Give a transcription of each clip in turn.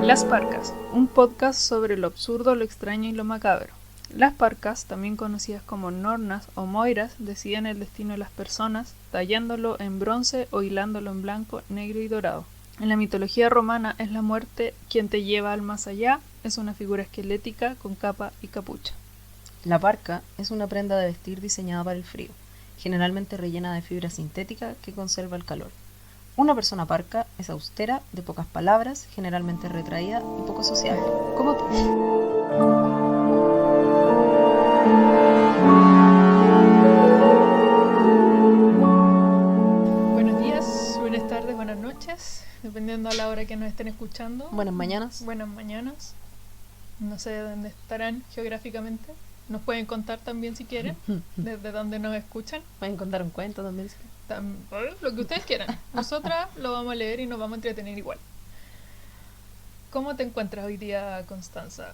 Las Parcas, un podcast sobre lo absurdo, lo extraño y lo macabro. Las parcas, también conocidas como nornas o moiras, deciden el destino de las personas, tallándolo en bronce o hilándolo en blanco, negro y dorado. En la mitología romana es la muerte quien te lleva al más allá, es una figura esquelética con capa y capucha. La parca es una prenda de vestir diseñada para el frío, generalmente rellena de fibra sintética que conserva el calor. Una persona parca es austera, de pocas palabras, generalmente retraída y poco sociable, como tú. Buenos días, buenas tardes, buenas noches, dependiendo a la hora que nos estén escuchando. Buenas mañanas. Buenas mañanas. No sé dónde estarán geográficamente. Nos pueden contar también si quieren, desde dónde nos escuchan. Pueden contar un cuento también. Lo que ustedes quieran. Nosotras lo vamos a leer y nos vamos a entretener igual. ¿Cómo te encuentras hoy día, Constanza?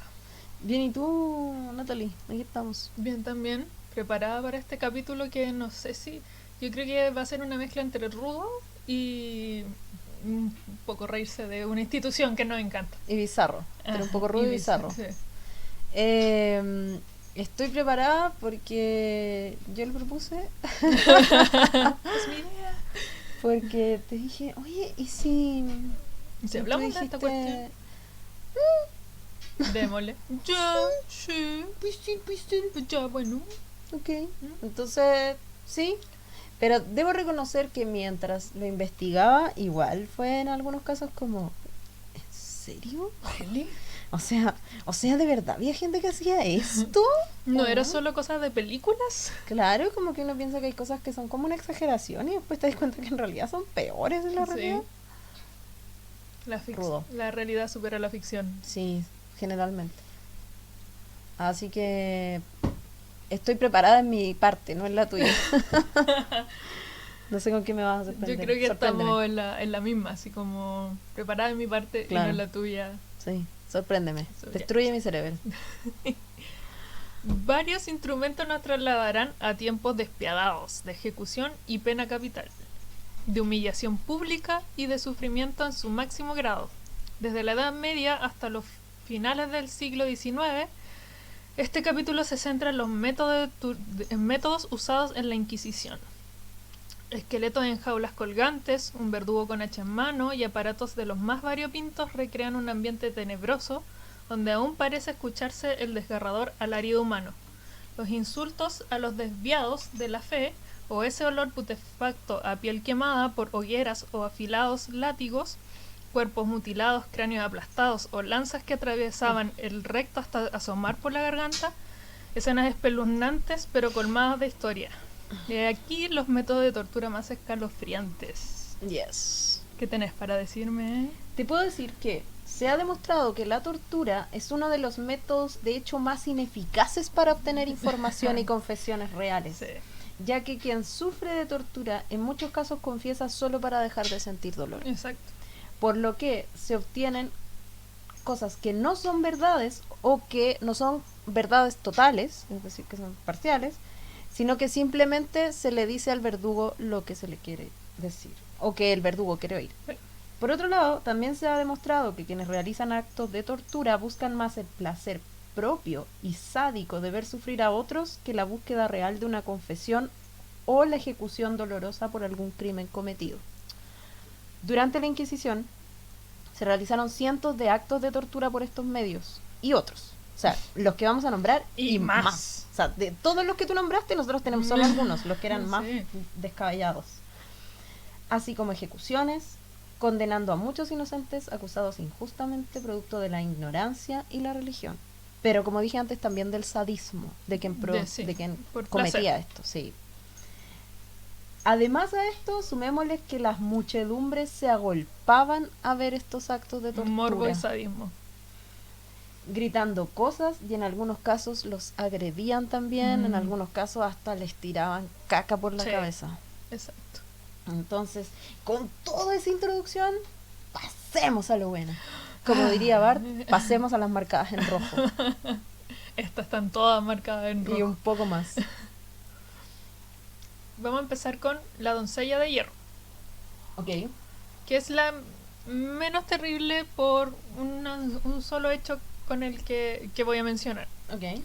Bien, ¿y tú, Natalie? Aquí estamos. Bien también, preparada para este capítulo que no sé si... Yo creo que va a ser una mezcla entre rudo y un poco reírse de una institución que nos encanta. Y bizarro, pero un poco rudo y bizarro. Sí. Estoy preparada porque yo lo propuse. Es mi idea. Porque te dije, oye, ¿y si Si hablamos de esta cuestión, démosle. Ya, sí. Ya, bueno. Ok. Entonces, sí. Pero debo reconocer que mientras lo investigaba, igual fue en algunos casos como, ¿en serio? ¿Really? O sea, de verdad, había gente que hacía esto. ¿No era solo cosas de películas? Claro, como que uno piensa que hay cosas que son como una exageración y después te das cuenta que en realidad son peores en la realidad. Rudo. La realidad supera la ficción. Sí, generalmente. Así que estoy preparada en mi parte, no en la tuya. No sé con qué me vas a sorprender. Yo creo que Sorpréndeme. estamos en la misma, así como preparada en mi parte Claro. y no en la tuya. Sí, sorpréndeme. Eso, Destruye mi cerebro. Varios instrumentos nos trasladarán a tiempos despiadados de ejecución y pena capital, de humillación pública y de sufrimiento en su máximo grado. Desde la Edad Media hasta los finales del siglo XIX, este capítulo se centra en los métodos usados en la Inquisición. Esqueletos en jaulas colgantes, un verdugo con hacha en mano y aparatos de los más variopintos recrean un ambiente tenebroso donde aún parece escucharse el desgarrador alarido humano. Los insultos a los desviados de la fe o ese olor putefacto a piel quemada por hogueras o afilados látigos, cuerpos mutilados, cráneos aplastados o lanzas que atravesaban el recto hasta asomar por la garganta, escenas espeluznantes pero colmadas de historia. De aquí los métodos de tortura más escalofriantes. Yes. ¿Qué tenés para decirme? Te puedo decir que se ha demostrado que la tortura es uno de los métodos de hecho más ineficaces para obtener información y confesiones reales, Sí. ya que quien sufre de tortura en muchos casos confiesa solo para dejar de sentir dolor, Exacto. por lo que se obtienen cosas que no son verdades o que no son verdades totales, es decir, que son parciales, sino que simplemente se le dice al verdugo lo que se le quiere decir o que el verdugo quiere oír. Sí. Por otro lado, también se ha demostrado que quienes realizan actos de tortura buscan más el placer propio y sádico de ver sufrir a otros que la búsqueda real de una confesión o la ejecución dolorosa por algún crimen cometido. Durante la Inquisición se realizaron cientos de actos de tortura por estos medios y otros. O sea, los que vamos a nombrar Y más. O sea, de todos los que tú nombraste, nosotros tenemos solo algunos, los que eran Sí. más descabellados. Así como ejecuciones, condenando a muchos inocentes acusados injustamente producto de la ignorancia y la religión. Pero como dije antes, también del sadismo de quien, de quien por cometía placer. esto, sí. Además a esto, sumémosles que las muchedumbres se agolpaban a ver estos actos de tortura, Morbo y sadismo. gritando cosas, y en algunos casos los agredían también, en algunos casos hasta les tiraban caca por la Sí. cabeza. Exacto. Entonces, con toda esa introducción, pasemos a lo bueno. Como diría Bart, pasemos a las marcadas en rojo. Estas están todas marcadas en rojo. Y un poco más. Vamos a empezar con La doncella de hierro. Ok. que es la menos terrible por un solo hecho con el que voy a mencionar. Ok.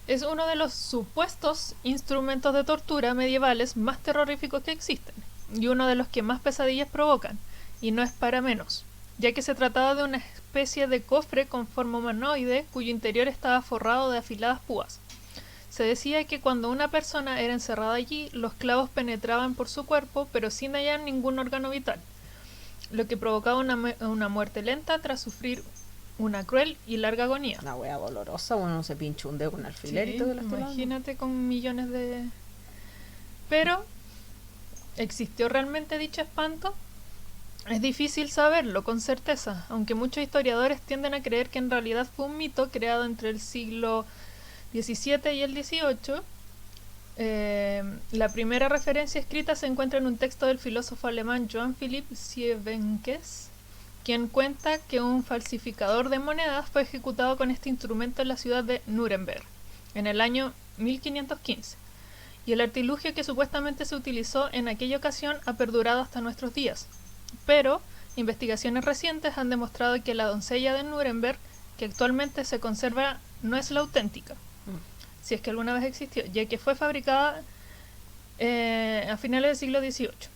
Es uno de los supuestos instrumentos de tortura medievales más terroríficos que existen, y uno de los que más pesadillas provocan, y no es para menos, ya que se trataba de una especie de cofre con forma humanoide cuyo interior estaba forrado de afiladas púas. Se decía que cuando una persona era encerrada allí, los clavos penetraban por su cuerpo, pero sin hallar ningún órgano vital, lo que provocaba una muerte lenta tras sufrir una cruel y larga agonía. Una wea dolorosa, uno se pincha un dedo con alfiler y Sí, todo el estilado. imagínate con millones de... Pero, ¿existió realmente dicho espanto? Es difícil saberlo con certeza, aunque muchos historiadores tienden a creer que en realidad fue un mito creado entre el siglo XVII y el XVIII. La primera referencia escrita se encuentra en un texto del filósofo alemán Johann Philipp Sievenkes, quien cuenta que un falsificador de monedas fue ejecutado con este instrumento en la ciudad de Nuremberg en el año 1515, y el artilugio que supuestamente se utilizó en aquella ocasión ha perdurado hasta nuestros días. Pero investigaciones recientes han demostrado que la doncella de Nuremberg, que actualmente se conserva, no es la auténtica, si es que alguna vez existió, ya que fue fabricada a finales del siglo XVIII.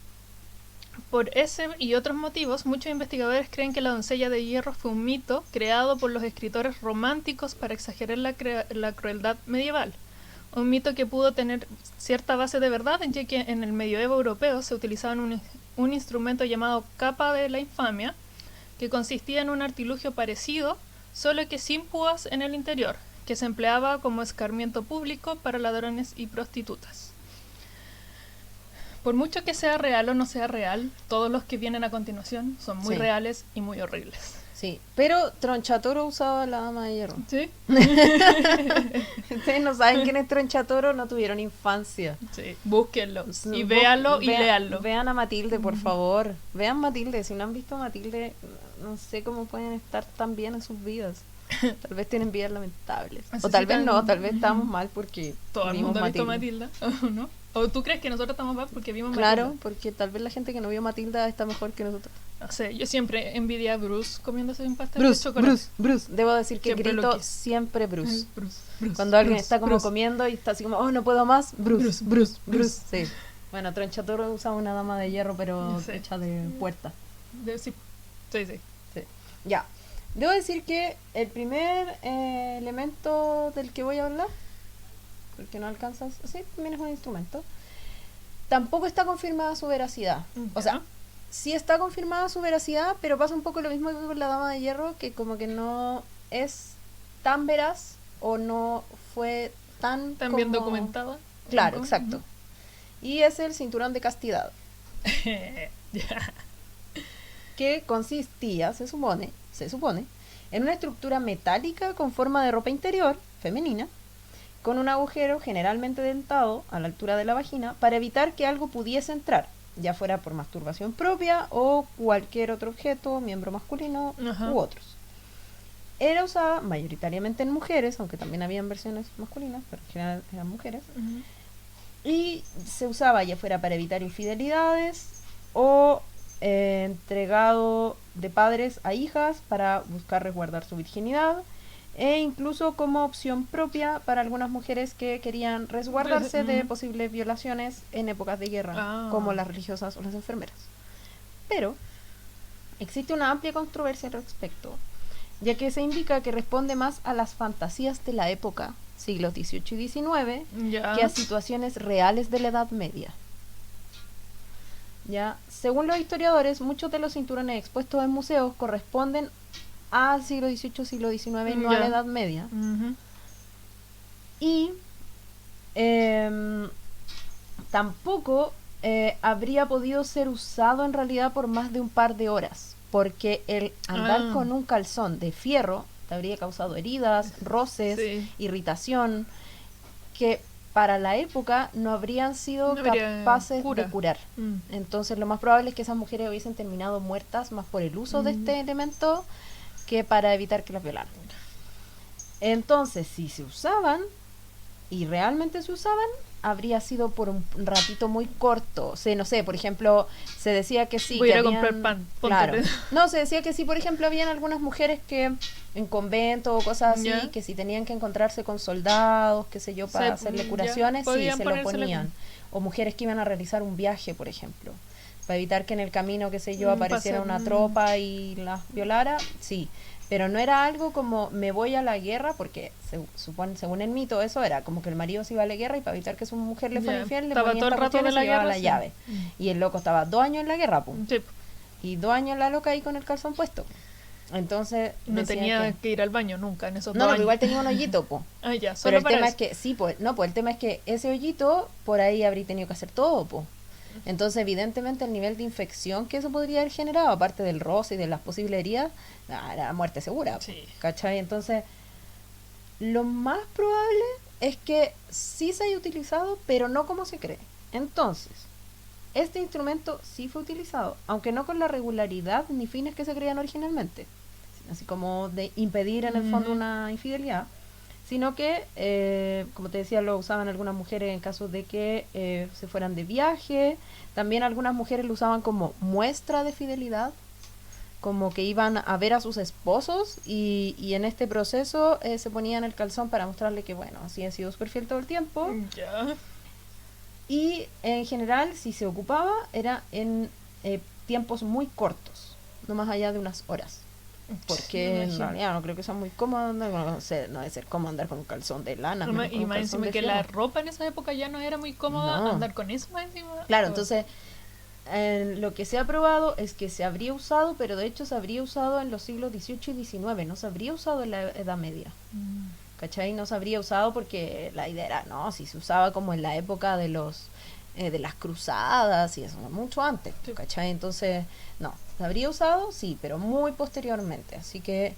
Por ese y otros motivos, muchos investigadores creen que la doncella de hierro fue un mito creado por los escritores románticos para exagerar la crueldad medieval. Un mito que pudo tener cierta base de verdad, ya que en el medioevo europeo se utilizaba un instrumento llamado capa de la infamia, que consistía en un artilugio parecido, solo que sin púas en el interior, que se empleaba como escarmiento público para ladrones y prostitutas. Por mucho que sea real o no sea real, todos los que vienen a continuación son muy reales y muy horribles. Sí, pero Tronchatoro usaba la dama de hierro. ¿Sí? Ustedes no saben quién es Tronchatoro, no tuvieron infancia. Sí, búsquenlo y véanlo y léanlo. Vean a Matilde, por favor. Vean Matilde, si no han visto a Matilde, no sé cómo pueden estar tan bien en sus vidas. Tal vez tienen vidas lamentables. O tal vez no, tal vez estamos mal porque todo el mundo ha visto Matilda, ¿no? ¿O tú crees que nosotros estamos mal porque vimos Matilda? Claro, porque tal vez la gente que no vio Matilda está mejor que nosotros. No sé, yo siempre envidié a Bruce comiéndose un pastel de chocolate. Bruce. Debo decir que Siempre grito siempre Bruce. Bruce. Cuando alguien está como Bruce. comiendo y está así como, oh, no puedo más, Bruce. Bruce. Sí. Bueno, Tronchatoro usa una dama de hierro, pero hecha de puerta. Sí. Ya. Debo decir que el primer elemento del que voy a hablar, porque no alcanzas, sí, también es un instrumento, tampoco está confirmada su veracidad. O sea, sí está confirmada su veracidad, pero pasa un poco lo mismo que con la dama de hierro, que como que no es tan veraz o no fue tan bien documentada. Claro, exacto. Y es el cinturón de castidad. Que consistía, se supone, en una estructura metálica con forma de ropa interior, femenina, con un agujero generalmente dentado a la altura de la vagina para evitar que algo pudiese entrar, ya fuera por masturbación propia o cualquier otro objeto, miembro masculino u otros. Era usada mayoritariamente en mujeres, aunque también habían versiones masculinas, pero en general eran mujeres. Y se usaba ya fuera para evitar infidelidades o entregado de padres a hijas para buscar resguardar su virginidad, e incluso como opción propia para algunas mujeres que querían resguardarse de posibles violaciones en épocas de guerra, como las religiosas o las enfermeras. Pero existe una amplia controversia al respecto, ya que se indica que responde más a las fantasías de la época, siglos XVIII y XIX, que a situaciones reales de la Edad Media. Ya, según los historiadores, muchos de los cinturones expuestos en museos corresponden al siglo XVIII, siglo XIX, no a la Edad Media. Y tampoco habría podido ser usado en realidad por más de un par de horas, porque el andar con un calzón de fierro te habría causado heridas, roces, irritación, que para la época no habrían sido capaces de curar. Entonces lo más probable es que esas mujeres hubiesen terminado muertas más por el uso de este elemento que para evitar que las violaran. Entonces, si se usaban, y realmente se usaban, habría sido por un ratito muy corto. O sea, no sé, por ejemplo, se decía que sí. Voy a que ir a habían, comprar pan. claro. Póntete. No, se decía que sí, por ejemplo, habían algunas mujeres que en convento o cosas así, Ya. que si tenían que encontrarse con soldados, qué sé yo, para hacerle Ya, curaciones, sí, podían se lo ponérsela ponían. bien. O mujeres que iban a realizar un viaje, por ejemplo, para evitar que en el camino, qué sé yo, apareciera Pasa, una tropa y las violara, sí. Pero no era algo como me voy a la guerra, porque supone, según el mito eso era como que el marido se iba a la guerra y para evitar que su mujer le fuera ya, infiel le estaba ponía todo el esta rato cuestión de y la se llevaba guerra, la sí. llave. Y el loco estaba 2 años en la guerra, pum. Sí, Y 2 años la loca ahí con el calzón puesto. Entonces no decía tenía que ir al baño nunca en esos no, 2 pero años. igual tenía un hoyito, po. Ah, ya, Pero solo el para tema eso. es que, sí, pues, no, pues el tema es que ese hoyito, por ahí habría tenido que hacer todo, po. Entonces, evidentemente, el nivel de infección que eso podría haber generado, aparte del roce y de las posibles heridas, era muerte segura, po, Sí. ¿cachai? Entonces, lo más probable es que sí se haya utilizado, pero no como se cree. Entonces, este instrumento sí fue utilizado, aunque no con la regularidad ni fines que se creían originalmente, así como de impedir en el fondo una infidelidad, sino que, como te decía, lo usaban algunas mujeres en caso de que se fueran de viaje. También algunas mujeres lo usaban como muestra de fidelidad, como que iban a ver a sus esposos y en este proceso se ponían el calzón para mostrarle que, bueno, así han sido súper fiel todo el tiempo. Ya. Y en general, si se ocupaba, era en tiempos muy cortos, no más allá de unas horas. Porque en realidad no creo que sea muy cómodo andar con, no debe ser cómodo andar con un calzón de lana. Y más encima que la ropa en esa época ya no era muy cómoda, no. andar con eso más encima. Claro, entonces lo que se ha probado es que se habría usado, pero de hecho se habría usado en los siglos XVIII y XIX, no se habría usado en la Edad Media. ¿Cachai? No se habría usado porque la idea era, no, si se usaba como en la época de los de las cruzadas y eso, mucho antes, Sí. ¿cachai? Entonces, no, se habría usado, sí, pero muy posteriormente, así que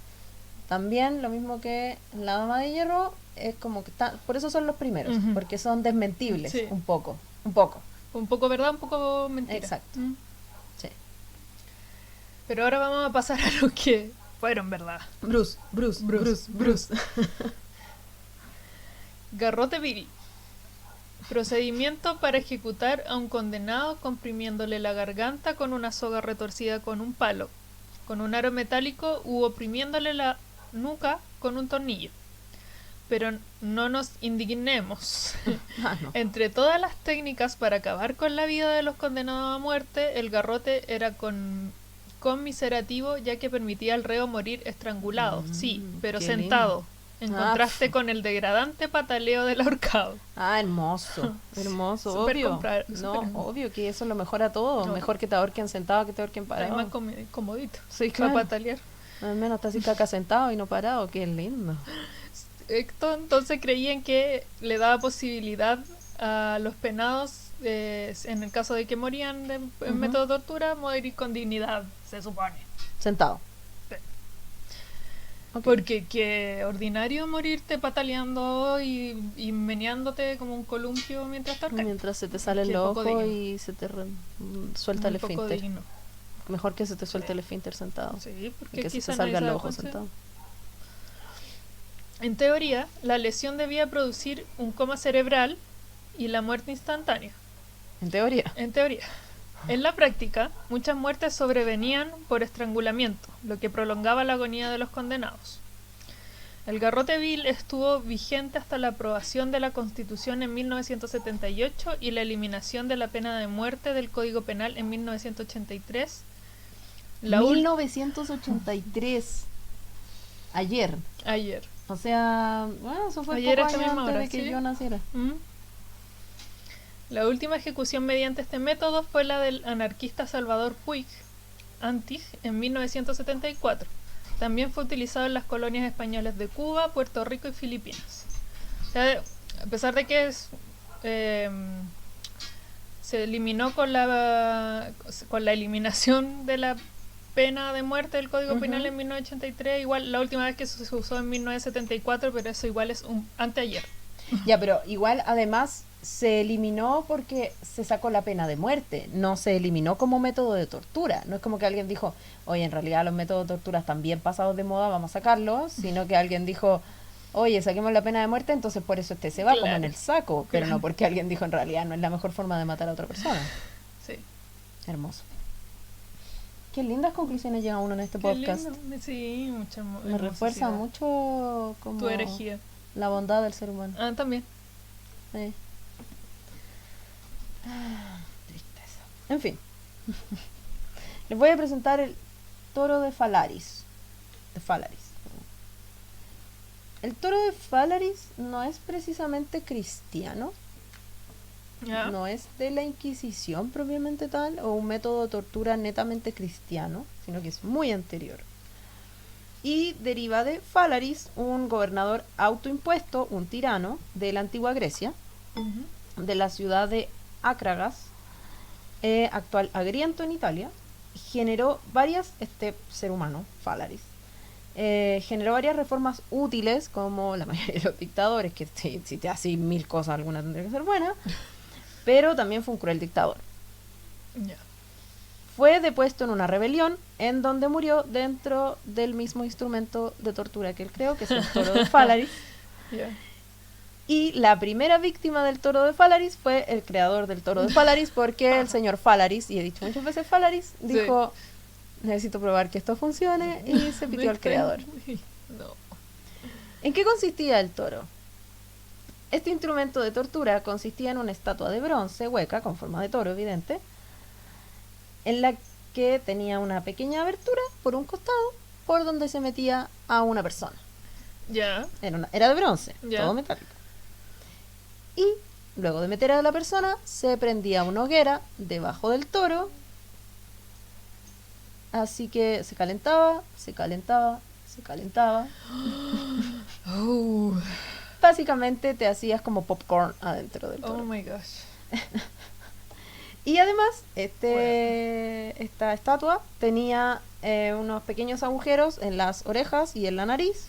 también lo mismo que la Dama de Hierro, es como que por eso son los primeros, porque son desmentibles, Sí. un poco. Un poco verdad, un poco mentira. Exacto. Sí. Pero ahora vamos a pasar a los que fueron verdad. Bruce. Garrote vil. Procedimiento para ejecutar a un condenado comprimiéndole la garganta con una soga retorcida con un palo, con un aro metálico u oprimiéndole la nuca con un tornillo. Pero no nos indignemos. No. Entre todas las técnicas para acabar con la vida de los condenados a muerte, el garrote era conmiserativo, ya que permitía al reo morir estrangulado, sí, pero sentado, en contraste con el degradante pataleo del ahorcado. Hermoso, obvio. Obvio que eso lo mejora todo. No. Mejor que te ahorquen sentado que te ahorquen parado. Además comodito, sí, claro. Para patalear. Al menos está así caca sentado y no parado, qué lindo. Entonces creían que le daba posibilidad a los penados, en el caso de que morían en método de tortura, morir con dignidad, se supone. Sentado. Sí. Okay. Porque qué ordinario morirte pataleando y meneándote como un columpio mientras te ahorcan. Mientras se te sale el ojo y se te suelta el esfínter. Mejor que se te suelte el esfínter sentado. Sí, porque que se te salga el ojo sentado. En teoría, la lesión debía producir un coma cerebral y la muerte instantánea. En teoría. En teoría. En la práctica, muchas muertes sobrevenían por estrangulamiento, lo que prolongaba la agonía de los condenados. El garrote vil estuvo vigente hasta la aprobación de la Constitución en 1978 y la eliminación de la pena de muerte del Código Penal en 1983. 1983. Ayer. O sea, bueno, eso fue ayer, poco años antes de que ¿sí? yo naciera. La última ejecución mediante este método fue la del anarquista Salvador Puig Antich en 1974. También fue utilizado en las colonias españolas de Cuba, Puerto Rico y Filipinas. O sea, a pesar de que se eliminó con la eliminación de la pena de muerte del Código Penal en 1983, igual la última vez que se usó en 1974, pero eso igual es anteayer. Ya, pero igual además se eliminó porque se sacó la pena de muerte, no se eliminó como método de tortura. No es como que alguien dijo, oye, en realidad los métodos de tortura están bien pasados de moda, vamos a sacarlos, sino que alguien dijo, oye, saquemos la pena de muerte, entonces por eso este se va como en Claro. el saco, pero Claro. no porque alguien dijo en realidad no es la mejor forma de matar a otra persona. Sí. Hermoso. Qué lindas conclusiones llega uno en este Qué podcast. lindo. Sí, mucha Me refuerza hermosidad. mucho como Tu herejía. la bondad del ser humano. Ah, también. Sí. Tristeza. En fin. Les voy a presentar el toro de Falaris. De Falaris. El toro de Falaris no es precisamente cristiano. Ya. No es de la Inquisición propiamente tal o un método de tortura netamente cristiano, sino que es muy anterior. Y deriva de Falaris, un gobernador autoimpuesto, un tirano de la antigua Grecia, Ujú. de la ciudad de Acragas, actual Agriento en Italia. Generó varias, este ser humano, Falaris, generó varias reformas útiles, como la mayoría de los dictadores, que si te haces 1000 cosas, alguna tendría que ser buena, pero también fue un cruel dictador. Ya. Fue depuesto en una rebelión en donde murió dentro del mismo instrumento de tortura que él creó, que es el toro de Falaris. Ya. Y la primera víctima del toro de Falaris fue el creador del toro de Falaris, porque el señor Falaris, y he dicho muchas veces Falaris, dijo, necesito probar que esto funcione, y se pitió al creador. No. ¿En qué consistía el toro? Este instrumento de tortura consistía en una estatua de bronce hueca, con forma de toro evidente, en la que tenía una pequeña abertura por un costado, por donde se metía a una persona. Ya. Era de bronce, Ya. todo metálico. Y luego de meter a la persona, se prendía una hoguera debajo del toro. Así que se calentaba, se calentaba, se calentaba. Oh. Básicamente te hacías como popcorn adentro del Oh toro. my gosh. Y además, esta estatua tenía unos pequeños agujeros en las orejas y en la nariz,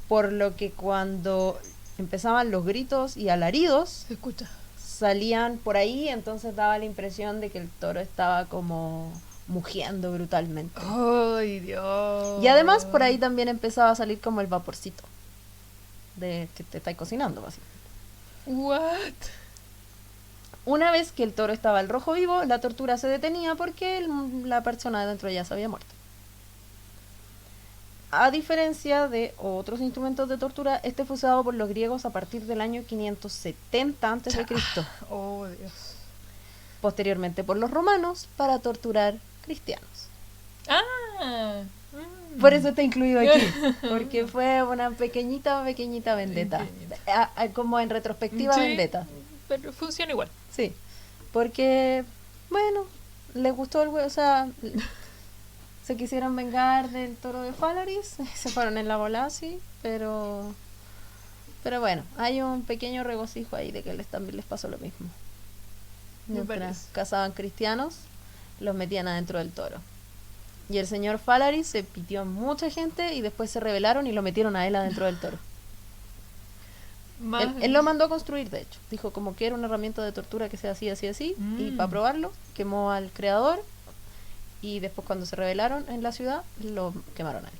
por lo que cuando empezaban los gritos y alaridos, Se escucha. salían por ahí, entonces daba la impresión de que el toro estaba como mugiendo brutalmente. Ay, Dios. Y además por ahí también empezaba a salir como el vaporcito de que te estáis cocinando, básicamente. What? Una vez que el toro estaba al rojo vivo, la tortura se detenía porque la persona de dentro ya se había muerto. A diferencia de otros instrumentos de tortura, este fue usado por los griegos a partir del año 570 a.C., Oh, Dios. posteriormente por los romanos para torturar cristianos. Ah. Por eso está incluido aquí, porque fue una pequeñita vendetta, Pequeñita. como en retrospectiva Sí, vendetta. pero funciona igual. Sí, porque, bueno, les gustó o sea, se quisieron vengar del toro de Falaris, se fueron en la bola, sí, pero bueno, hay un pequeño regocijo ahí de que también les pasó lo mismo. Me Mientras parece. cazaban cristianos, los metían adentro del toro. Y el señor Falaris se pitió a mucha gente y después se rebelaron y lo metieron a él adentro del toro. Más... Él lo mandó a construir, de hecho. Dijo como que era una herramienta de tortura que sea así, así, así. Y para probarlo, quemó al creador. Y después cuando se rebelaron en la ciudad, lo quemaron a él.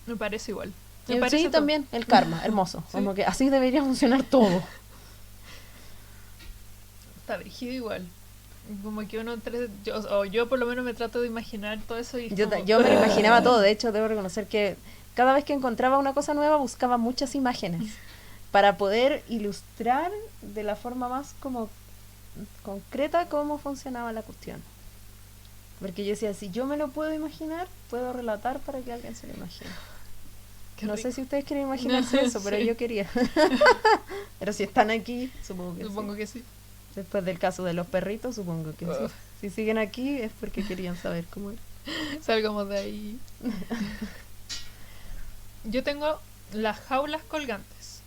Me parece igual. Y Me parece sí, todo. también, el karma, hermoso. Sí. Como que así debería funcionar todo. Está brígido igual. Como que uno... yo por lo menos me trato de imaginar todo eso y... Yo me lo imaginaba todo. De hecho, debo reconocer que cada vez que encontraba una cosa nueva, buscaba muchas imágenes para poder ilustrar de la forma más como concreta cómo funcionaba la cuestión. Porque yo decía, si yo me lo puedo imaginar, puedo relatar para que alguien se lo imagine. Qué No rico. sé si ustedes quieren imaginarse No, eso, pero sí. yo quería. Pero si están aquí, supongo que Supongo sí. que sí. Después del caso de los perritos, supongo que sí. Ugh. Si siguen aquí es porque querían saber cómo era. Salgamos de ahí. Yo tengo las jaulas colgantes.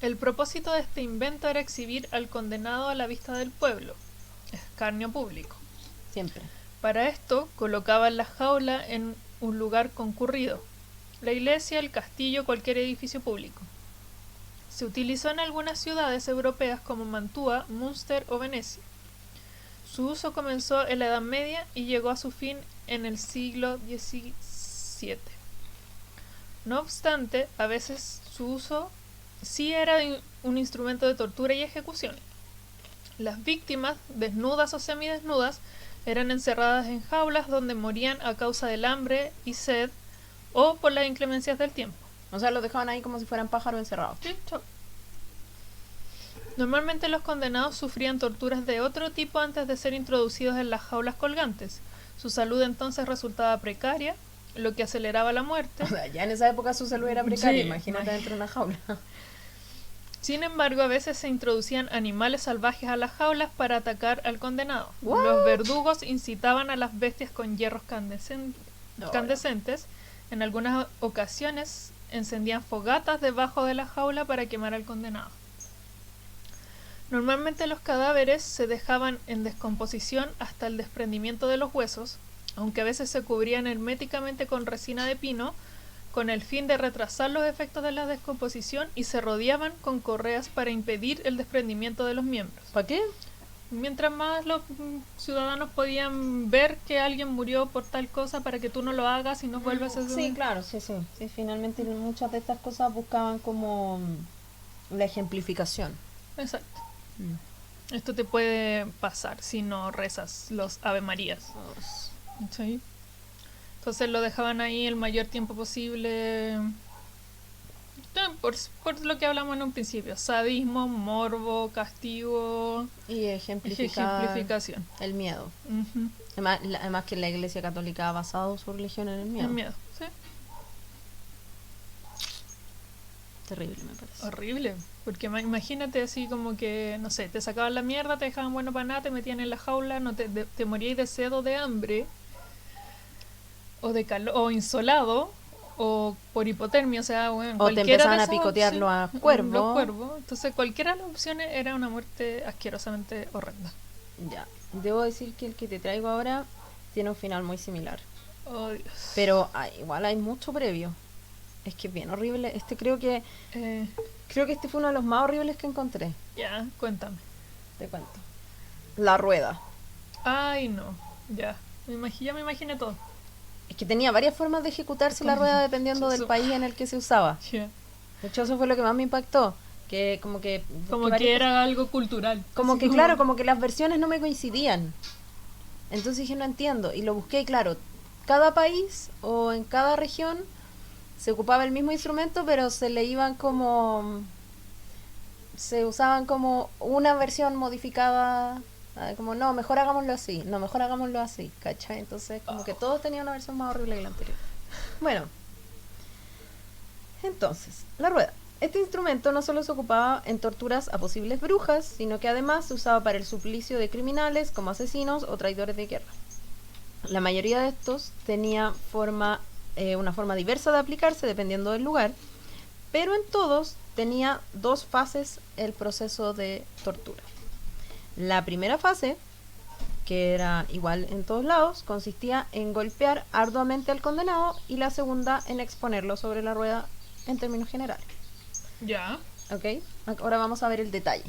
El propósito de este invento era exhibir al condenado a la vista del pueblo, escarnio público. Siempre. Para esto colocaban la jaula en un lugar concurrido, la iglesia, el castillo, cualquier edificio público. Se utilizó en algunas ciudades europeas como Mantua, Münster o Venecia. Su uso comenzó en la Edad Media y llegó a su fin en el siglo XVII. No obstante, a veces su uso sí era un instrumento de tortura y ejecución. Las víctimas, desnudas o semidesnudas, eran encerradas en jaulas donde morían a causa del hambre y sed o por las inclemencias del tiempo. O sea, los dejaban ahí como si fueran pájaros encerrados. Sí, chao. Normalmente los condenados sufrían torturas de otro tipo antes de ser introducidos en las jaulas colgantes. Su salud entonces resultaba precaria, lo que aceleraba la muerte. O sea, ya en esa época su salud era precaria, Sí, imagínate dentro de una jaula. Sin embargo, a veces se introducían animales salvajes a las jaulas para atacar al condenado. What? Los verdugos incitaban a las bestias con hierros No, candescentes. En algunas ocasiones encendían fogatas debajo de la jaula para quemar al condenado. Normalmente los cadáveres se dejaban en descomposición hasta el desprendimiento de los huesos, aunque a veces se cubrían herméticamente con resina de pino, con el fin de retrasar los efectos de la descomposición, y se rodeaban con correas para impedir el desprendimiento de los miembros. ¿Para qué? Mientras más los ciudadanos podían ver que alguien murió por tal cosa, para que tú no lo hagas y no vuelvas a hacer... Sí, claro, sí. Finalmente muchas de estas cosas buscaban como la ejemplificación. Exacto. Esto te puede pasar si no rezas los Ave Marías. ¿Sí? Entonces lo dejaban ahí el mayor tiempo posible. Por lo que hablamos en un principio: sadismo, morbo, castigo Y ejemplificación. el miedo. Ujú. Además que la Iglesia Católica ha basado su religión en el miedo. El miedo, sí. Terrible, me parece. Horrible. Porque imagínate así como que, no sé, te sacaban la mierda, te dejaban bueno para nada, te metían en la jaula, no te moríais de sed o de hambre, o de calor, o insolado, o por hipotermia, o sea, bueno, O te cualquiera empezaban de a esas picotear opciones- los cuervos. los cuervos. Entonces cualquiera de las opciones era una muerte asquerosamente horrenda. Ya. Debo decir que el que te traigo ahora tiene un final muy similar. Oh, Dios. Pero igual hay mucho previo. Es que es bien horrible. Creo que este fue uno de los más horribles que encontré. Ya, cuéntame. Te cuento. La rueda. Ay, no. Ya. Ya me imaginé todo. Es que tenía varias formas de ejecutarse la rueda dependiendo del país en el que se usaba. Ya. De hecho, eso fue lo que más me impactó. Que como que... Como varias que era algo cultural. Como Así que, claro, como que las versiones no me coincidían. Entonces dije, no entiendo. Y lo busqué y claro, cada país o en cada región se ocupaba el mismo instrumento, pero se le iban como... Se usaban como una versión modificada, como, no, mejor hagámoslo así, no, mejor hagámoslo así, ¿cachai? Entonces, como que todos tenían una versión más horrible que la anterior. Bueno, entonces, la rueda. Este instrumento no solo se ocupaba en torturas a posibles brujas, sino que además se usaba para el suplicio de criminales como asesinos o traidores de guerra. La mayoría de estos tenía una forma diversa de aplicarse dependiendo del lugar, pero en todos tenía dos fases el proceso de tortura. La primera fase, que era igual en todos lados, consistía en golpear arduamente al condenado, y la segunda en exponerlo sobre la rueda en términos generales. Ya. ¿Ok? Ahora vamos a ver el detalle.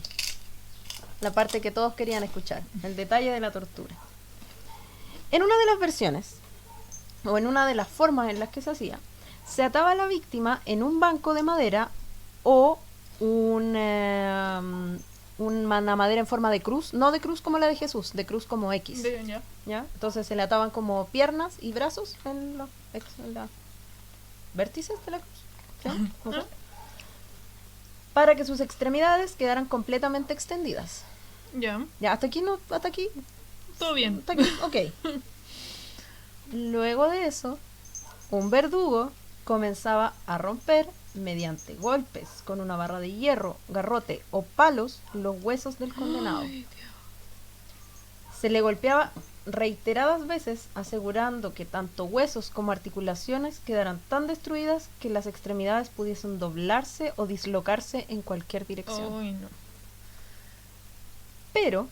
La parte que todos querían escuchar. El detalle de la tortura. En una de las versiones, o en una de las formas en las que se hacía, se ataba a la víctima en un banco de madera o una madera en forma de cruz. No de cruz como la de Jesús, de cruz como X. Ya. ¿Ya? Entonces se le ataban como piernas y brazos en los vértices de la cruz. ¿Sí? ¿No sé? Para que sus extremidades quedaran completamente extendidas. Ya. Ya, hasta aquí no, hasta aquí, Todo bien. hasta aquí, ok. Luego de eso, un verdugo comenzaba a romper mediante golpes con una barra de hierro, garrote o palos los huesos del condenado. Ay, Dios. Se le golpeaba reiteradas veces, asegurando que tanto huesos como articulaciones quedaran tan destruidas que las extremidades pudiesen doblarse o dislocarse en cualquier dirección. Ay, no. Pero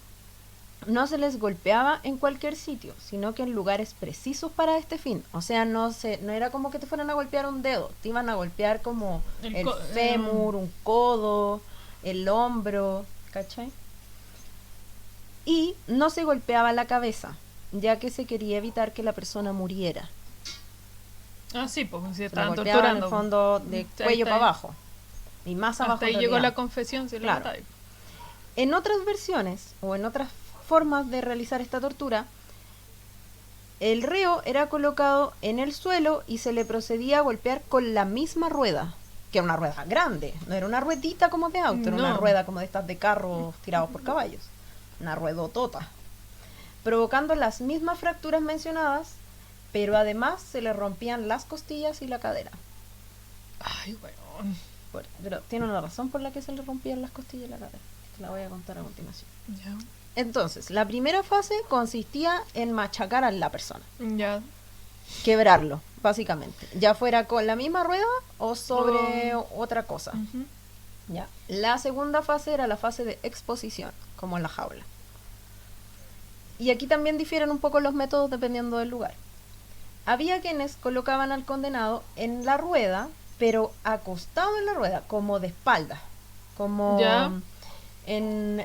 no se les golpeaba en cualquier sitio, sino que en lugares precisos para este fin. O sea, no era como que te fueran a golpear un dedo, te iban a golpear como el fémur, un codo, el hombro, ¿cachai? Y no se golpeaba la cabeza, ya que se quería evitar que la persona muriera. Ah, sí, pues si Se la estaban golpeaban en el torturando. fondo de Ahí cuello está. para abajo. Y más abajo Hasta ahí en llegó la realidad. confesión, si Claro. lo matáis. En otras versiones o en otras formas de realizar esta tortura, el reo era colocado en el suelo y se le procedía a golpear con la misma rueda, que era una rueda grande, no era una ruedita como de auto, era una No. rueda como de estas de carros tirados por caballos, una ruedotota, provocando las mismas fracturas mencionadas, pero además se le rompían las costillas y la cadera. Ay, weón. Pero tiene una razón por la que se le rompían las costillas y la cadera. Te la voy a contar a continuación. Ya. Entonces, la primera fase consistía en machacar a la persona, Ya. quebrarlo, básicamente, ya fuera con la misma rueda o sobre otra cosa. Ujú. Ya. La segunda fase era la fase de exposición, como en la jaula. Y aquí también difieren un poco los métodos dependiendo del lugar. Había quienes colocaban al condenado en la rueda, pero acostado en la rueda, como de espalda, como Ya. en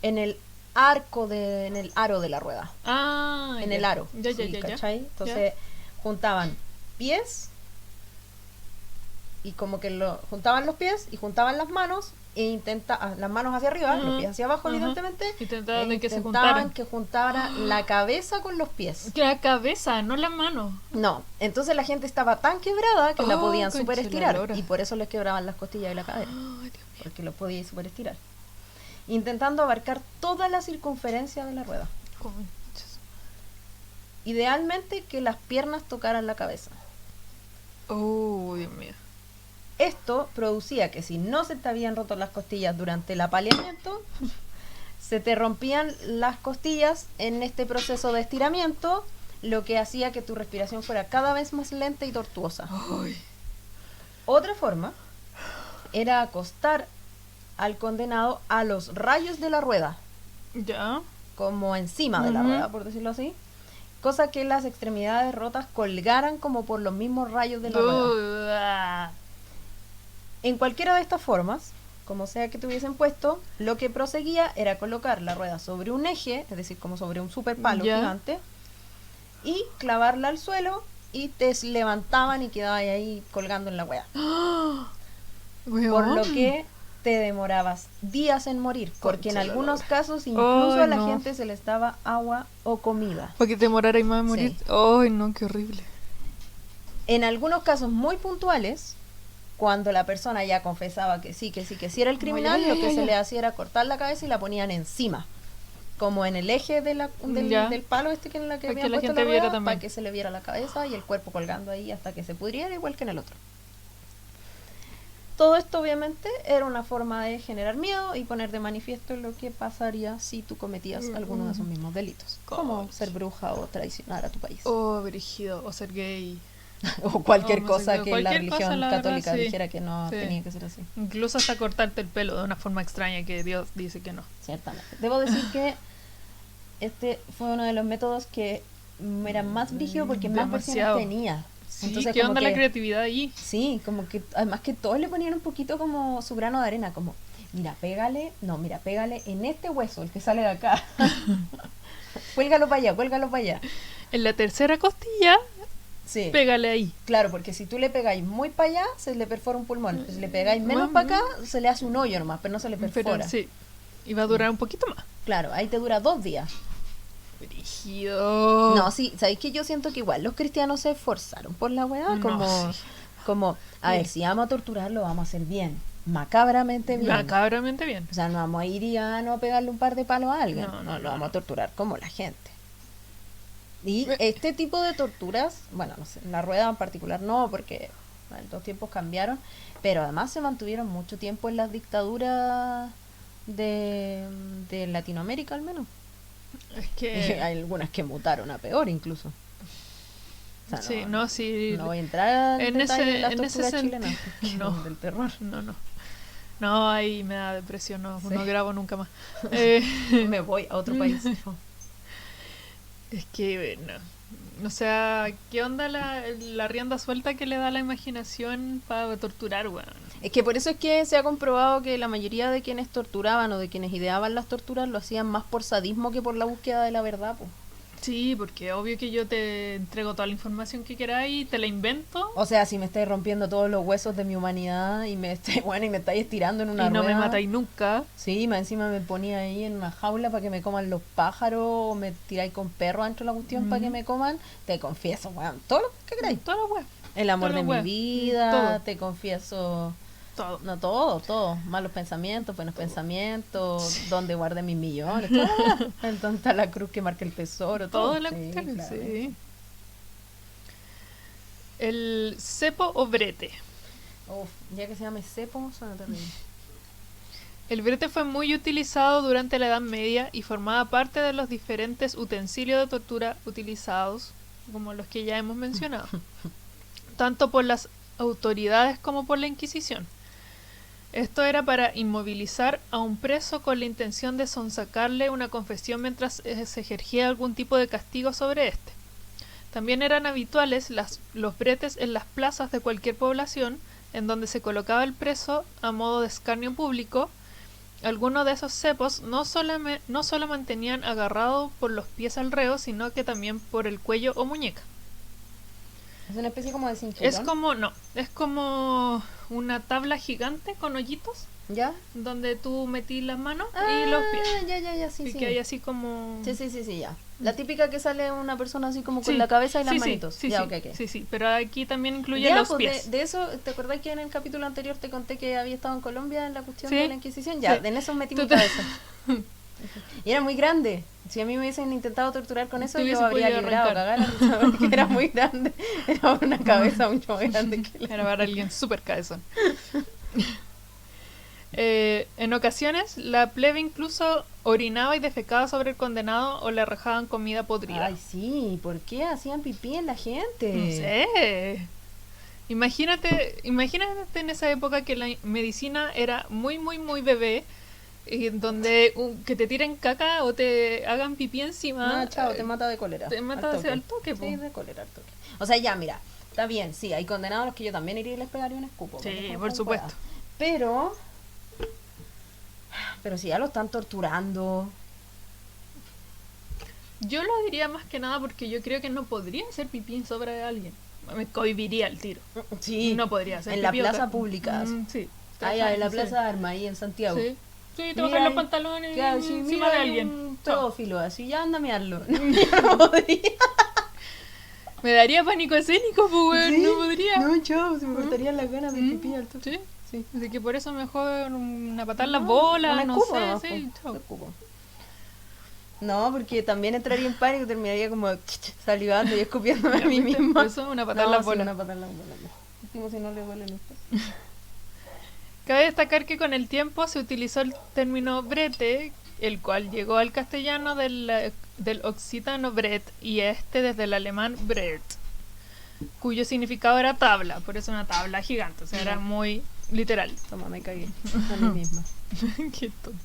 el arco en el aro de la rueda, Ah, en ya. el aro, Ya, ya, sí, ya, ya. ¿cachai? Entonces juntaban pies y como que juntaban los pies y juntaban las manos e las manos hacia arriba, los pies hacia abajo, Ajá. evidentemente, Intentaban de que se intentaban juntaran. que juntara la cabeza con los pies. La cabeza, no la mano. No, entonces la gente estaba tan quebrada que la Oh, podían concha super la estirar lora. y por eso les quebraban las costillas y la cadera, Ay, Dios mío. porque lo podían super estirar, intentando abarcar toda la circunferencia de la rueda. Conchas. Idealmente que las piernas tocaran la cabeza. Oh, Dios mío. Esto producía que si no se te habían roto las costillas durante el apaleamiento, se te rompían las costillas en este proceso de estiramiento, lo que hacía que tu respiración fuera cada vez más lenta y tortuosa. Ay. Otra forma era acostar al condenado a los rayos de la rueda, Ya. como encima de la Ujú. rueda, por decirlo así, cosa que las extremidades rotas colgaran como por los mismos rayos de la rueda. En cualquiera de estas formas, como sea que te hubiesen puesto, lo que proseguía era colocar la rueda sobre un eje, es decir, como sobre un super palo Ya. gigante, y clavarla al suelo y te levantaban y quedabas ahí colgando en la rueda. Por lo que te demorabas días en morir, porque en Concha la algunos lora. casos incluso Ay, a la no. gente se les daba agua o comida. Para que te demorara y más de morir. Sí. Ay, no, qué horrible. En algunos casos muy puntuales, cuando la persona ya confesaba que sí era el criminal, ya, lo que ya, se ya. le hacía era cortar la cabeza y la ponían encima, como en el eje Ya. del palo este que en la que Para que habían la puesto gente la viera rueda, también. para que se le viera la cabeza y el cuerpo colgando ahí hasta que se pudriera, igual que en el otro. Todo esto obviamente era una forma de generar miedo y poner de manifiesto lo que pasaría si tú cometías alguno de esos mismos delitos, como Concha. ser bruja o traicionar a tu país. Oh, brígido. O ser gay. O cualquier Oh, cosa homosexual, que la cualquier cosa, religión la verdad, católica sí. dijera que no Sí. tenía que ser así. Incluso hasta cortarte el pelo de una forma extraña que Dios dice que no. Ciertamente. Debo decir que este fue uno de los métodos que era más brígido porque más versiones Demasiado. tenía. Sí, Entonces, ¿qué como onda la que- creatividad ahí? Sí, como que además que todos le ponían un poquito como su grano de arena, como, mira, pégale en este hueso, el que sale de acá. Cuélgalo para allá. En la tercera costilla, Sí. pégale ahí. Claro, porque si tú le pegáis muy para allá, se le perfora un pulmón. Si le pegáis menos Mamá. para acá, se le hace un hoyo nomás, pero no se le perfora. Pero sí. Y va a durar un poquito más. Claro, ahí te dura 2 días. Brígido. No, sí, ¿sabéis que yo siento que igual los cristianos se esforzaron por la weá? No, Como, sí. como, a ver, si vamos a torturar, lo vamos a hacer bien, macabramente bien. Macabramente bien. O sea, no vamos a ir y no pegarle un par de palos a alguien. No, No, no, lo no, vamos no. a torturar como la gente. Y este tipo de torturas, bueno, no sé, en la rueda en particular no, porque bueno, los tiempos cambiaron, pero además se mantuvieron mucho tiempo en las dictaduras de Latinoamérica al menos. Es Y que. hay algunas que mutaron a peor incluso. O sea, Sí, no, sí. no voy a entrar en detalle ese- de las en ese torturas sen- chilenas, que no. son del terror. No, no. No, ahí me da depresión, no, Sí. no grabo nunca más. Me voy a otro país. Es que, no. O sea, ¿qué onda la rienda suelta que le da la imaginación para torturar, weón? Es que por eso es que se ha comprobado que la mayoría de quienes torturaban o de quienes ideaban las torturas lo hacían más por sadismo que por la búsqueda de la verdad, po. Sí, porque obvio que yo te entrego toda la información que queráis, te la invento O sea, si me estáis rompiendo todos los huesos de mi humanidad y me estáis, bueno, y me estáis estirando en una y no me rueda. matáis nunca. Sí, más encima me ponía ahí en una jaula para que me coman los pájaros, o me tiráis con perros dentro de la cuestión para que me coman. Te confieso, weón, todo lo que queráis. Toda la web. El amor Toda de la mi wea. vida, Todo. te confieso. Todo. No, todo. Malos pensamientos, buenos pensamientos, donde guardé mis millones, toda la wea. Entonces está la cruz que marca el tesoro, todo. Toda la Sí, cuestión, claro. sí. El cepo o brete. Uf, ya que se llame cepo, suena terrible. El brete fue muy utilizado durante la Edad Media y formaba parte de los diferentes utensilios de tortura utilizados, como los que ya hemos mencionado, tanto por las autoridades como por la Inquisición. Esto era para inmovilizar a un preso con la intención de sonsacarle una confesión mientras se ejercía algún tipo de castigo sobre éste. También eran habituales los bretes en las plazas de cualquier población, en donde se colocaba el preso a modo de escarnio público. Algunos de esos cepos no solo mantenían agarrado por los pies al reo, sino que también por el cuello o muñeca. Es una especie como de cinturón. Es como una tabla gigante con hoyitos, ¿Ya? donde tú metís las manos y los pies. Ya, sí, Y sí. que hay así como... Sí, ya. La típica que sale una persona así como con Sí, la cabeza y las sí, manitos. Sí, ya, sí, ok. sí, pero aquí también incluye Ya, los pues, pies. de eso, ¿te acordás que en el capítulo anterior te conté que había estado en Colombia en la cuestión Sí, de la Inquisición? Ya, sí. en eso metí Tú mi te- cabeza. Y era muy grande. Si a mí me hubiesen intentado torturar con eso, Te hubiese yo habría podido librado arrancar. cagar, porque era muy grande. Era una cabeza mucho más grande que la... Era para alguien súper cabezón. En ocasiones, la plebe incluso orinaba y defecaba sobre el condenado o le arrojaban comida podrida. Ay, sí, ¿por qué hacían pipí en la gente? No sé. Imagínate en esa época que la medicina era muy, muy, muy bebé, y donde que te tiren caca o te hagan pipí encima. No, chao, te mata de cólera. Te mata al toque, po. Sí, de cólera al toque. O sea, ya, mira, está bien, sí, hay condenados a los que yo también iría y les pegaría un escupo. Sí, porque por son supuesto. hueas. Pero si ya lo están torturando. Yo lo diría más que nada porque yo creo que no podría hacer pipí sobre alguien. Me cohibiría el tiro. Sí, No podría hacer en la pipí o plaza ca- pública. Sí. Allá en la Sí. plaza de Armas, ahí en Santiago. Sí. Sí, te Mira bajas los ahí, pantalones claro, sí, encima mira de ahí alguien. un Chao. pedófilo, así, ya anda a mearlo. No, yo no podría. Me daría pánico escénico, pues, weón, Sí, no podría. No, chao, se me cortarían las ganas de pipí al toque. Sí. Sí. Así que por eso mejor una patada en las No, bolas, un no escupo sé, nomás, sí, po, chao. un escupo. No, porque también entraría en pánico, terminaría como salivando y escupiéndome a mí ¿Viste? misma. Por eso una patada en las sí, bolas. una patada en las bolas. Último, si no le duele esto. Cabe destacar que con el tiempo se utilizó el término brete, el cual llegó al castellano del occitano bret y desde el alemán bret, cuyo significado era tabla, por eso una tabla gigante, o sea, era muy literal. Toma, me cagué a mí misma. Qué tonto.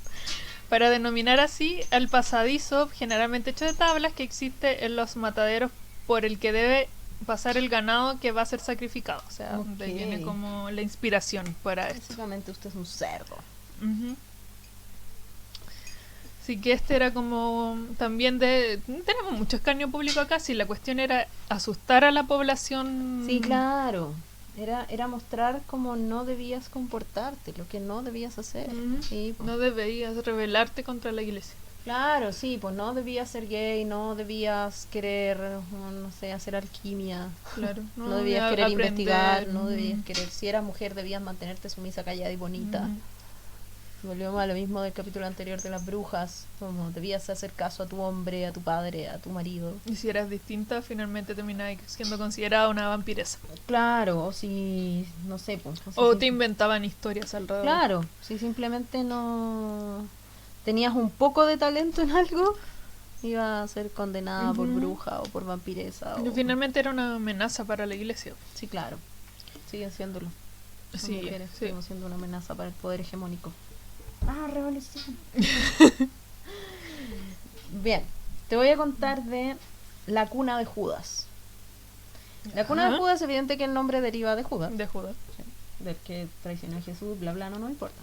Para denominar así al pasadizo generalmente hecho de tablas que existe en los mataderos por el que debe pasar el ganado que va a ser sacrificado, o sea, de ahí Ok. viene como la inspiración para esto. Básicamente usted es un cerdo. Ujú. Así que este era como también tenemos mucho escarnio público acá, si la cuestión era asustar a la población. Sí, claro. Era mostrar cómo no debías comportarte, lo que no debías hacer. Ujú. Sí, pues. No debías rebelarte contra la iglesia. Claro, sí, pues no debías ser gay, no debías querer, no sé, hacer alquimia. Claro. No debías querer aprender. investigar, no Ujú. debías querer. Si eras mujer, debías mantenerte sumisa, callada y bonita. Ujú. Volvemos a lo mismo del capítulo anterior de las brujas. Como debías hacer caso a tu hombre, a tu padre, a tu marido. Y si eras distinta, finalmente terminabas siendo considerada una vampiresa. Claro, o si, no sé, pues. No sé O si- te inventaban historias alrededor. Claro, si simplemente no tenías un poco de talento en algo, ibas a ser condenada por Ujú. bruja o por vampiresa. Y O... finalmente era una amenaza para la iglesia. Sí, claro. Siguen siéndolo. Las Sí, mujeres sí. seguimos siendo una amenaza para el poder hegemónico. Ah, revolución. Bien, te voy a contar de la cuna de Judas. La cuna de Ajá. Judas, evidente que el nombre deriva de Judas, De Judas. del que traicionó a Jesús, bla bla, no nos importa.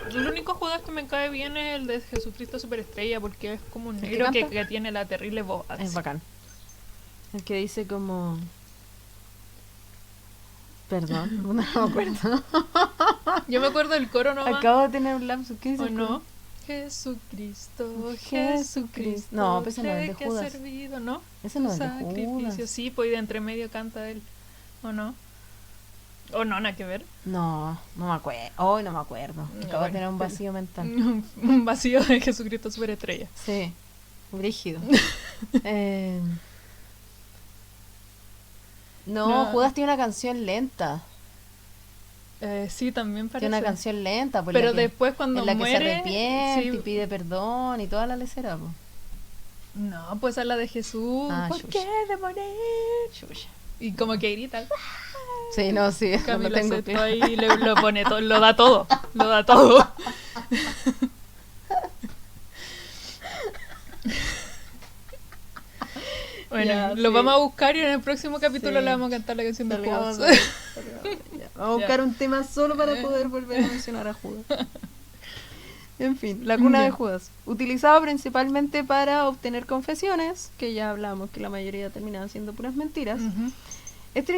El único Judas que me cae bien es el de Jesucristo Superestrella, porque es como un ¿El que negro que canta? tiene la terrible voz. Es así. bacán. El que dice como... Perdón, no me acuerdo. Yo me acuerdo del coro nomás. Acabo de tener un lapsus. ¿Qué dice ¿O el no? coro? Jesucristo, Jesucristo. No, pues ese no es el de que ha Judas. servido, ¿no? Ese no es Su el de sacrificio. Judas. Sí, pues y de entre medio canta él. ¿O no? ¿O no? Nada que ver. No, no me acuerdo. Hoy no me acuerdo. No, Acabo de bueno, tener un vacío mental. Un vacío de Jesucristo Superestrella. Sí, brígido. No, No. Judas tiene una canción lenta. Sí, también parece. Tiene una canción lenta. Por Pero la que, después cuando en la que muere... se arrepiente sí. y pide perdón y toda la lecera. Po. No, pues a la de Jesús. Ah, ¿Por chucha. qué de morir? Chucha. Y como que grita. Sí, no, sí, eso lo Camila tengo Sesto claro. ahí lo pone todo, lo da todo. Lo da todo. Bueno, Ya, lo sí. vamos a buscar y en el próximo capítulo Sí. le vamos a cantar la canción de Dale, vamos Judas. a buscar un tema solo para poder volver a mencionar a Judas. En fin, la cuna de Ya. Judas. Utilizado principalmente para obtener confesiones, que ya hablamos que la mayoría terminaban siendo puras mentiras. Ujú. Este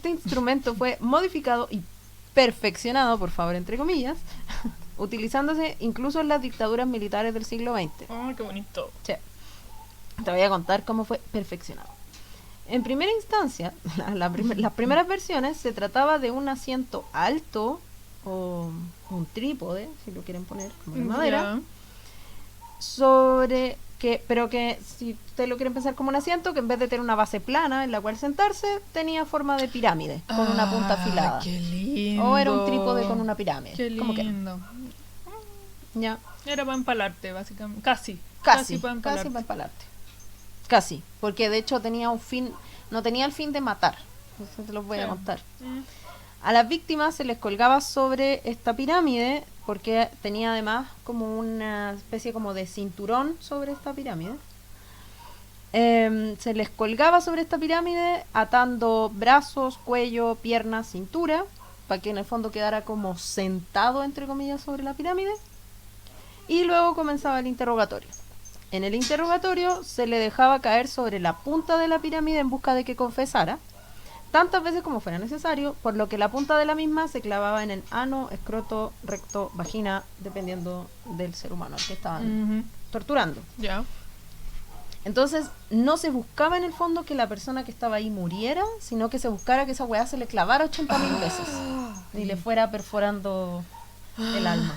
instrumento fue modificado y perfeccionado, por favor, entre comillas, utilizándose incluso en las dictaduras militares del siglo XX. Oh, qué bonito. Sí. Te voy a contar cómo fue perfeccionado. En primera instancia, las primeras versiones se trataba de un asiento alto o un trípode, si lo quieren poner como de madera, Ya. pero que si ustedes lo quieren pensar como un asiento, que en vez de tener una base plana en la cual sentarse, tenía forma de pirámide, con una punta afilada. Qué lindo. O era un trípode con una pirámide. Qué como que, lindo. ya. Era para empalarte, básicamente. Casi. Casi para empalarte. para empalarte. Casi, porque de hecho tenía un fin, no tenía el fin de matar. Eso te los voy a Sí. contar. Mm. A las víctimas se les colgaba sobre esta pirámide porque tenía además como una especie como de cinturón sobre esta pirámide. Se les colgaba sobre esta pirámide atando brazos, cuello, piernas, cintura, para que en el fondo quedara como sentado, entre comillas, sobre la pirámide. Y luego comenzaba el interrogatorio. En el interrogatorio se le dejaba caer sobre la punta de la pirámide en busca de que confesara, tantas veces como fuera necesario, por lo que la punta de la misma se clavaba en el ano, escroto, recto, vagina, dependiendo del ser humano al que estaban Ujú. torturando. Ya. Entonces, no se buscaba en el fondo que la persona que estaba ahí muriera, sino que se buscara que esa weá se le clavara 80.000 veces y le fuera perforando el alma.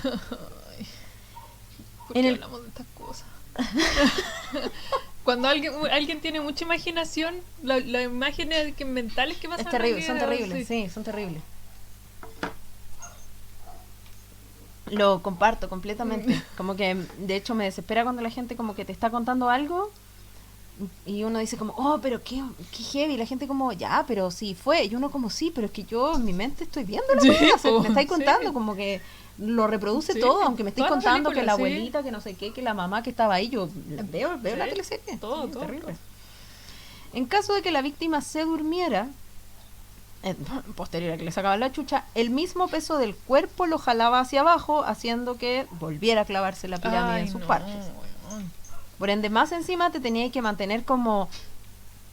¿Por En qué el- hablamos de estas cosas? Cuando alguien tiene mucha imaginación, las imágenes mentales que pasan Es terrible, aquí, son terribles, sí, son terribles. Lo comparto completamente. Como que, de hecho, me desespera cuando la gente como que te está contando algo y uno dice como, oh, pero qué heavy. Y la gente como, ya, pero sí fue. Y uno como, sí, pero es que yo en mi mente estoy viendo la Sí, weá, o sea, po, me estáis contando, sí. como que lo reproduce Sí, todo, aunque me estéis toda la contando que película, la sí. abuelita, que no sé qué, que la mamá que estaba ahí, yo veo Sí, la teleserie. todo, Sí, todo, terrible. todo. En caso de que la víctima se durmiera, posterior a que le sacaban la chucha, el mismo peso del cuerpo lo jalaba hacia abajo, haciendo que volviera a clavarse la pirámide Ay, en sus no, partes. weón. Por ende, más encima te tenías que mantener como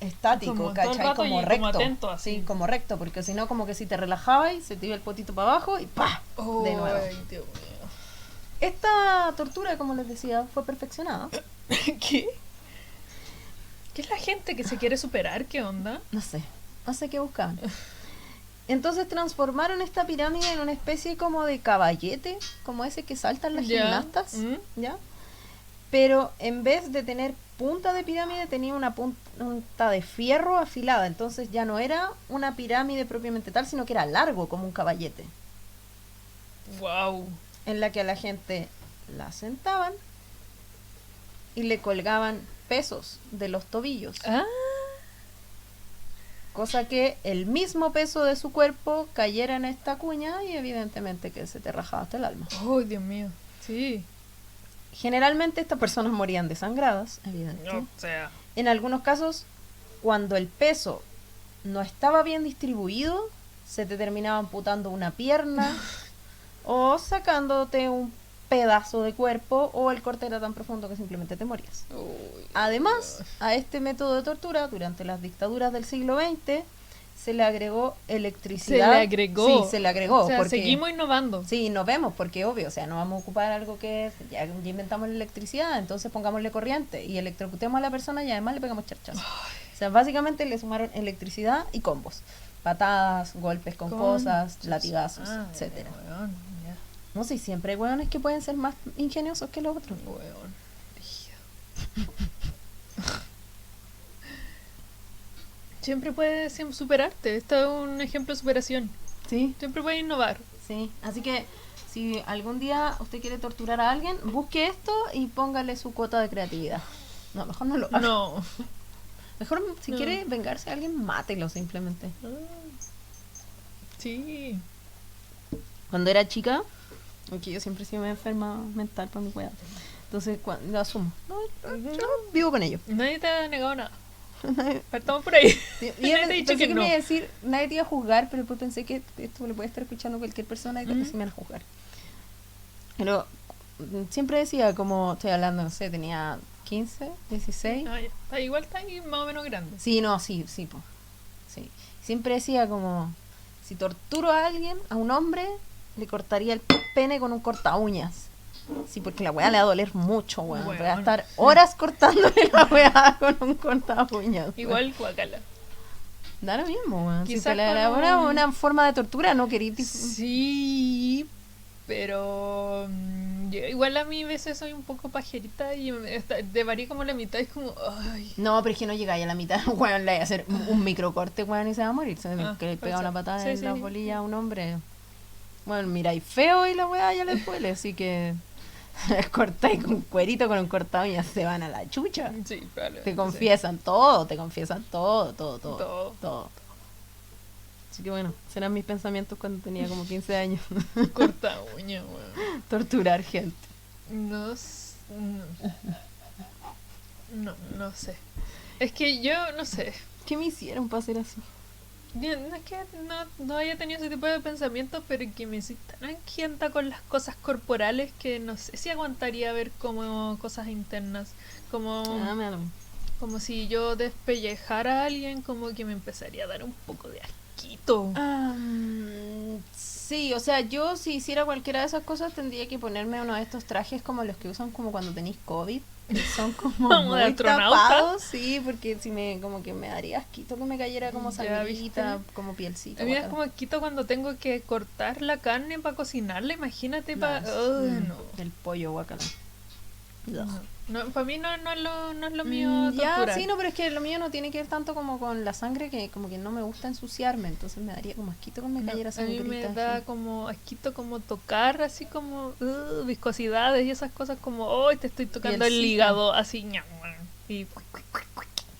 estático, Como todo el ¿cachai? rato Como y recto. como atento, así. Sí, como recto, porque si no, como que si te relajabas y se te iba el potito para abajo y ¡pa! De nuevo. Ay, Dios mío. Esta tortura, como les decía, fue perfeccionada. ¿Qué? ¿Qué es la gente que se quiere superar? ¿Qué onda? No sé qué buscaban. Entonces transformaron esta pirámide en una especie como de caballete, como ese que saltan las Ya. gimnastas, Mm. ¿ya? Pero en vez de tener punta de pirámide, tenía una punta de fierro afilada, entonces ya no era una pirámide propiamente tal, sino que era largo como un caballete, Wow. en la que a la gente la sentaban y le colgaban pesos de los tobillos. Ah, Cosa que el mismo peso de su cuerpo cayera en esta cuña y evidentemente que se te rajaba hasta el alma. oh, Dios mío. Sí. Generalmente estas personas morían desangradas, evidentemente. O sea. En algunos casos, cuando el peso no estaba bien distribuido, se te terminaba amputando una pierna o sacándote un pedazo de cuerpo, o el corte era tan profundo que simplemente te morías. Uy, Además, a este método de tortura, durante las dictaduras del siglo XX, se le agregó electricidad. Se le agregó. Sí, se le agregó. O sea, porque seguimos innovando. Sí, nos vemos, porque obvio, o sea, no vamos a ocupar algo que ya inventamos la electricidad, entonces pongámosle corriente y electrocutemos a la persona y además le pegamos charchazos. O sea, básicamente le sumaron electricidad y combos. Patadas, golpes con cosas, latigazos, etcétera. Weón, ya. No sé, siempre hay hueones que pueden ser más ingeniosos que los otros. Weón, rígido. Siempre puedes superarte. Esto es un ejemplo de superación. Sí, Siempre puedes innovar. sí. Así que si algún día usted quiere torturar a alguien, busque esto y póngale su cuota de creatividad. No, mejor no lo haga. No. Mejor si No. quiere vengarse a alguien, mátelo simplemente. Sí. Cuando era chica, aunque yo siempre he sido enferma mental para mi weá. Entonces, lo asumo. No, yo vivo con ello. Nadie te ha negado nada. Partamos por ahí. Y Nadie te ha dicho pensé que que no. me iba a decir, nadie te iba a juzgar, pero después pensé que esto lo puede estar escuchando cualquier persona y tal vez sí me van a juzgar. Pero siempre decía, como estoy hablando, no sé, tenía 15, 16. Ah, ya. Igual está ahí más o menos grande. Sí, no, sí, po. Sí. Siempre decía como, si torturo a alguien, a un hombre, le cortaría el pene con un corta uñas. Sí, porque la weá le va a doler mucho, weón. Voy a Weón. estar horas cortándole la weá con un corta uñas. Igual guacala. Da lo mismo, weón. Si Quizás te la con era un- una forma de tortura, no quería Sí, pero yo igual a mí a veces soy un poco pajerita y de varía como la mitad es como, ay, No, pero es que no llegáis a la mitad, weón, le voy a hacer un microcorte, weón, y se va a morir. Que le pega puede una ser. patada Sí, en sí, la sí. bolilla a un hombre. Bueno, miráis feo y la weá ya le duele, así que les cortáis con cuerito, con un corta uñas, se van a la chucha. sí, probablemente Te sí. confiesan todo, todo. Todo. Así que bueno, serán mis pensamientos cuando tenía como 15 años. Corta uña, weón. Torturar gente. No sé. Es que yo no sé. ¿Qué me hicieron para ser así? Yo no es que no haya tenido ese tipo de pensamientos, pero que me soy tan anquienta con las cosas corporales que no sé si aguantaría ver como cosas internas. Como, Ah, me da lo mismo. como si yo despellejara a alguien, como que me empezaría a dar un poco de asquito. Sí, o sea, yo si hiciera cualquiera de esas cosas tendría que ponerme uno de estos trajes como los que usan como cuando tenéis COVID, que son como Como de muy astronauta. tapados, sí, porque si me como que me daría asquito que me cayera como Ya, sangrita, ¿viste? como pielcita. A mí es guacala. como asquito cuando tengo que cortar la carne para cocinarla, imagínate para... no. El pollo, guacala. No, para mí no es lo mío Ya, torturar. sí, no, pero es que lo mío no tiene que ver tanto como con la sangre, que como que no me gusta ensuciarme, entonces me daría como asquito que me No, cayera a mí sangrita. me así. da como asquito como tocar así como viscosidades y esas cosas como hoy te estoy tocando el Pielcita. hígado así ñam, y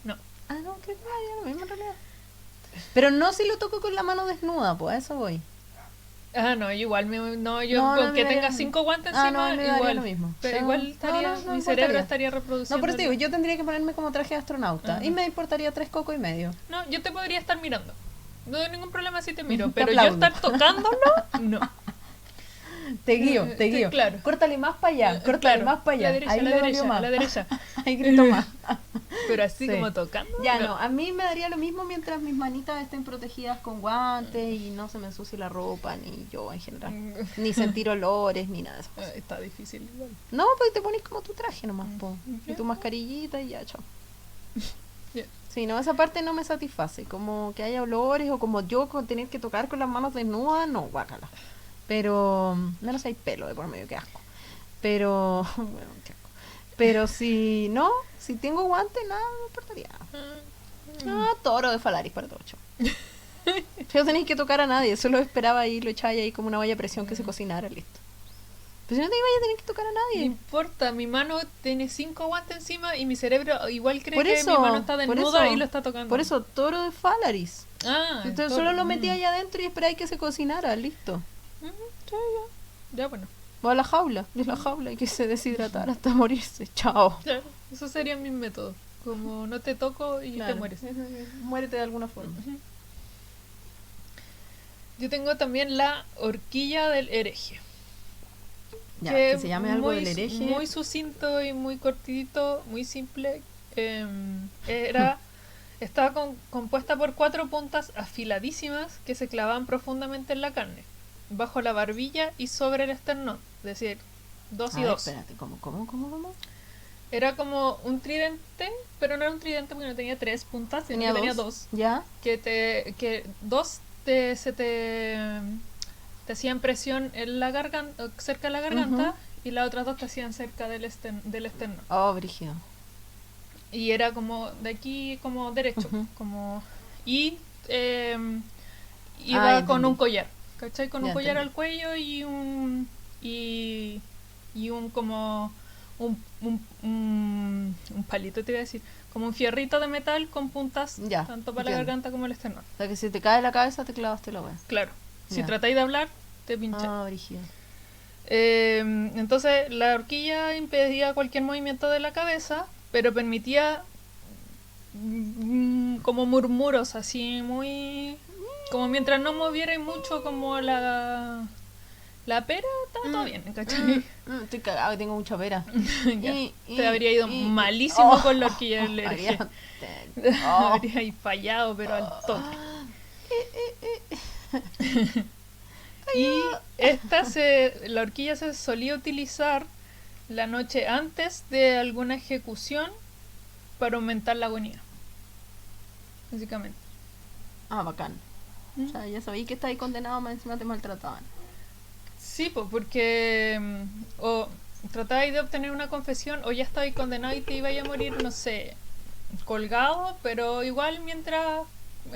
no. Ah, no, creo que me daría lo mismo en realidad. Pero no si lo toco con la mano desnuda, pues a eso voy. Ah, no, yo igual no, yo No, no, con que me tenga daría- 5 guantes Ah, encima no, me daría igual. lo mismo. Pero No, igual estaría no mi importaría. cerebro estaría reproduciendo. No, pero te digo, yo tendría que ponerme como traje de astronauta Ajá. y me importaría 3 cocos y medio. No, yo te podría estar mirando. No hay ningún problema si te miro, Te pero yo aplaudo. estar tocándolo, no. Te guío, te Sí, guío. claro. Córtale más para allá, córtale Claro, más para allá. La derecha, Ahí la le dolió derecha, más. la derecha. Ahí grito más. Pero así Sí. como tocando. Ya no, a mí me daría lo mismo mientras mis manitas estén protegidas con guantes y no se me ensucie la ropa, ni yo en general. Ni sentir olores, ni nada de eso. Está difícil igual. No, pues te pones como tu traje nomás, po. Y Ya. tu mascarillita y ya, chao. Ya. Sí, no, esa parte no me satisface. Como que haya olores o como yo con tener que tocar con las manos desnudas, no, guácala. Pero, menos hay pelo de por medio, qué asco. Pero, bueno, qué asco. Pero si no, si tengo guantes, nada, no me importaría. No, toro de Falaris para todo, chao. No tenéis que tocar a nadie, solo esperaba ahí, lo echáis ahí como una olla a presión que se cocinara, listo. Pero si no te ibas a tener que tocar a No nadie. importa, mi mano tiene 5 guantes encima y mi cerebro igual cree Por que eso, mi mano está por desnuda eso, y lo está tocando. Por eso, toro de Falaris. Ah, Entonces solo lo metí allá adentro y esperáis que se cocinara, listo. Sí, ya bueno. O a la jaula, es la jaula y que se deshidratara hasta morirse. Chao. Ya, eso sería mi método. Como no te toco y Claro. te mueres. Muérete de alguna forma. Yo tengo también la horquilla del hereje. Ya, que se llame algo del hereje. Muy sucinto y muy cortito, muy simple. Estaba compuesta por 4 puntas afiladísimas que se clavaban profundamente en la carne, bajo la barbilla y sobre el esternón, es decir, 2 y 2. Espérate, ¿cómo? Era como un tridente, pero no era un tridente porque no tenía 3 puntas, sino que tenía 2. ¿Ya? Que 2 te hacían presión en la garganta, cerca de la garganta, y las otras 2 te hacían cerca del esternón. Oh, brígido. Y era como de aquí, como derecho, como y iba con un collar, ¿cachai? Con un collar al cuello y un como un palito, te iba a decir, como un fierrito de metal con puntas, tanto para la garganta como el esternón. O sea, que si te cae la cabeza te clavaste la wea. Claro, si tratáis de hablar, te pincháis. Ah, brígido. Entonces la horquilla impedía cualquier movimiento de la cabeza, pero permitía como murmuros así muy, como mientras no movierais mucho como la pera, estaba todo bien, ¿cachai? Estoy cagado, tengo mucha pera. Te habría ido malísimo con la horquilla del hereje. Habría fallado, pero al toque. Y la horquilla se solía utilizar la noche antes de alguna ejecución para aumentar la agonía, básicamente. Ah, bacán. O sea, ya sabí que estáis condenado, más encima te maltrataban. Sí, pues porque o tratabais de obtener una confesión o ya estabais condenado y te ibais a morir, no sé, colgado, pero igual mientras,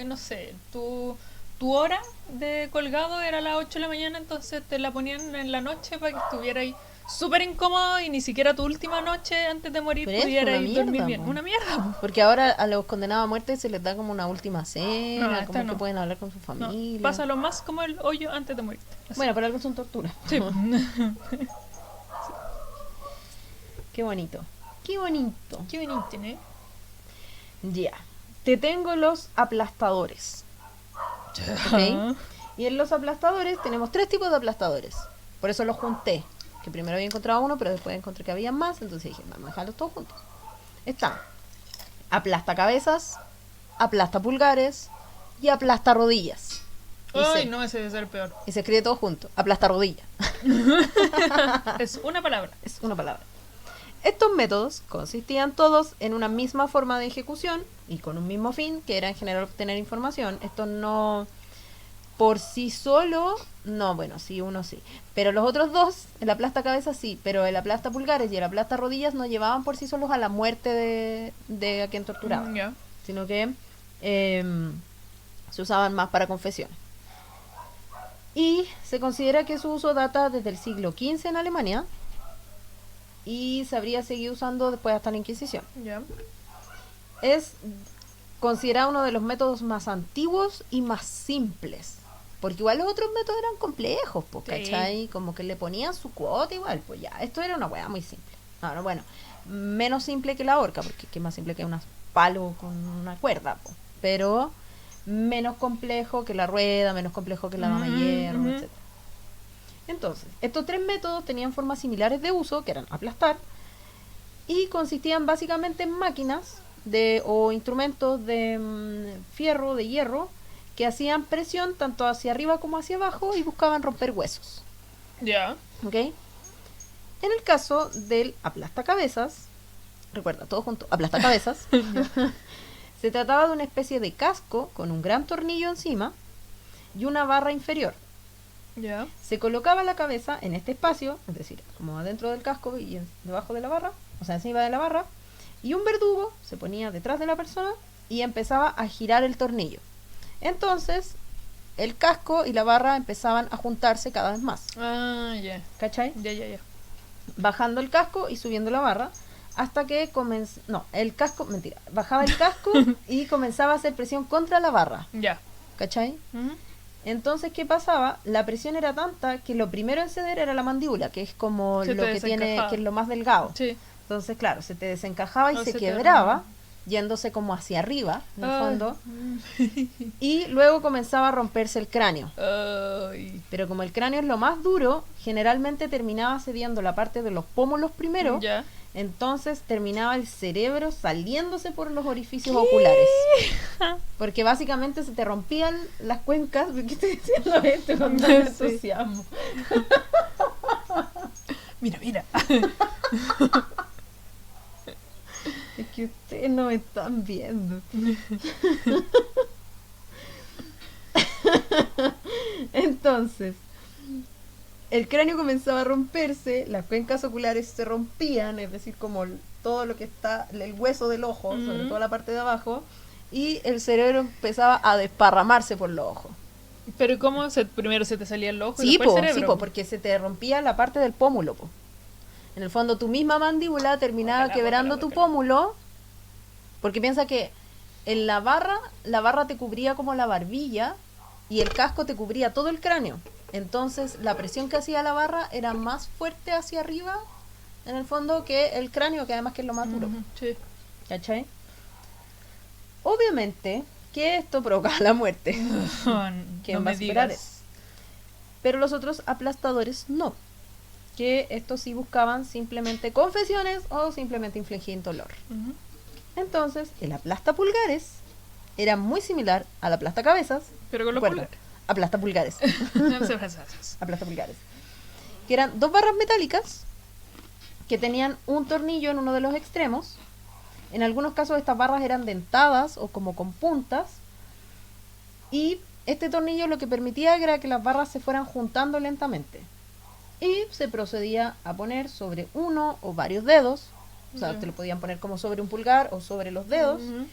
no sé, tu hora de colgado era a las 8 de la mañana, entonces te la ponían en la noche para que estuvierais súper incómodo y ni siquiera tu última noche antes de morir pudierais dormir bien. Una mierda. Porque ahora a los condenados a muerte se les da como una última cena, como que pueden hablar con su familia. No, pásalo más como el hoyo antes de morir. Así. Bueno, pero algo son torturas. Sí. Qué bonito. Qué bonito. Qué bonito, ¿eh? Ya. Te tengo los aplastadores. ¿Okay? Y en los aplastadores tenemos 3 tipos de aplastadores. Por eso los junté. Que primero había encontrado uno, pero después encontré que había más. Entonces dije, vamos a dejarlos todos juntos. Están aplasta cabezas, aplasta pulgares y aplasta rodillas. Ay, no, ese debe ser peor. Y se escribe todo junto. Aplasta rodilla. Es una palabra. Es una palabra. Estos métodos consistían todos en una misma forma de ejecución y con un mismo fin, que era en general obtener información. Esto no, por sí solo, no, bueno, sí, uno sí. Pero los otros 2, el aplasta cabezas sí, pero el aplasta pulgares y el aplasta rodillas no llevaban por sí solos a la muerte de a quien torturaba. Sino que se usaban más para confesiones. Y se considera que su uso data desde el siglo XV en Alemania. Y se habría seguido usando después hasta la Inquisición. Es considerado uno de los métodos más antiguos y más simples. Porque igual los otros métodos eran complejos, pues, ¿cachai? Como que le ponían su cuota igual, pues ya. Esto era una hueá muy simple. Ahora, bueno, menos simple que la horca, porque es más simple que un palo con una cuerda, pues. Pero menos complejo que la rueda, menos complejo que la dama de hierro, etc. Entonces, estos 3 métodos tenían formas similares de uso, que eran aplastar, y consistían básicamente en máquinas o instrumentos de fierro, de hierro, que hacían presión tanto hacia arriba como hacia abajo y buscaban romper huesos. ¿Ok? En el caso del aplastacabezas, recuerda, todo junto, aplastacabezas, se trataba de una especie de casco con un gran tornillo encima y una barra inferior. Se colocaba la cabeza en este espacio, es decir, como adentro del casco y debajo de la barra, o sea, encima de la barra, y un verdugo se ponía detrás de la persona y empezaba a girar el tornillo. Entonces, el casco y la barra empezaban a juntarse cada vez más. ¿Cachai? Bajando el casco y subiendo la barra hasta que bajaba el casco y comenzaba a hacer presión contra la barra. ¿Cachai? Entonces, ¿qué pasaba? La presión era tanta que lo primero en ceder era la mandíbula, que es como lo que tiene, que es lo más delgado. Entonces, claro, se te desencajaba y se quebraba yéndose como hacia arriba, en el Ay. fondo, y luego comenzaba a romperse el cráneo. Ay. Pero como el cráneo es lo más duro, generalmente terminaba cediendo la parte de los pómulos primero, Ya. entonces terminaba el cerebro saliéndose por los orificios oculares. Porque básicamente se te rompían las cuencas. ¿Por qué estoy diciendo esto con tanto Sí. entusiasmo? Mira, mira. Es que ustedes no me están viendo. Entonces, el cráneo comenzaba a romperse, las cuencas oculares se rompían, es decir, como todo lo que está, el hueso del ojo, sobre Ujú. todo la parte de abajo, y el cerebro empezaba a desparramarse por los ojos. Pero ¿cómo primero se te salía el ojo y Sí, después el po, cerebro? porque se te rompía la parte del pómulo, po. En el fondo, tu misma mandíbula terminaba Guácala, quebrando guácala, tu guácala. pómulo, porque piensa que en la barra te cubría como la barbilla y el casco te cubría todo el cráneo. Entonces, la presión que hacía la barra era más fuerte hacia arriba, en el fondo, que el cráneo, que además que es lo más duro. Ujú, sí. ¿Cachai? Obviamente que esto provocaba la muerte. ¿Quién No va me a superar digas. eso? Pero los otros aplastadores no. Que estos sí buscaban simplemente confesiones o simplemente infligir dolor. Ujú. Entonces, el aplasta pulgares era muy similar al aplasta cabezas. Pero con los Recuerda, pulgares. aplasta pulgares. Aplasta pulgares. Que eran dos barras metálicas que tenían un tornillo en uno de los extremos. En algunos casos estas barras eran dentadas o como con puntas. Y este tornillo lo que permitía era que las barras se fueran juntando lentamente. Y se procedía a poner sobre uno o varios dedos. O sea, Ya. te lo podían poner como sobre un pulgar o sobre los dedos. Ujú.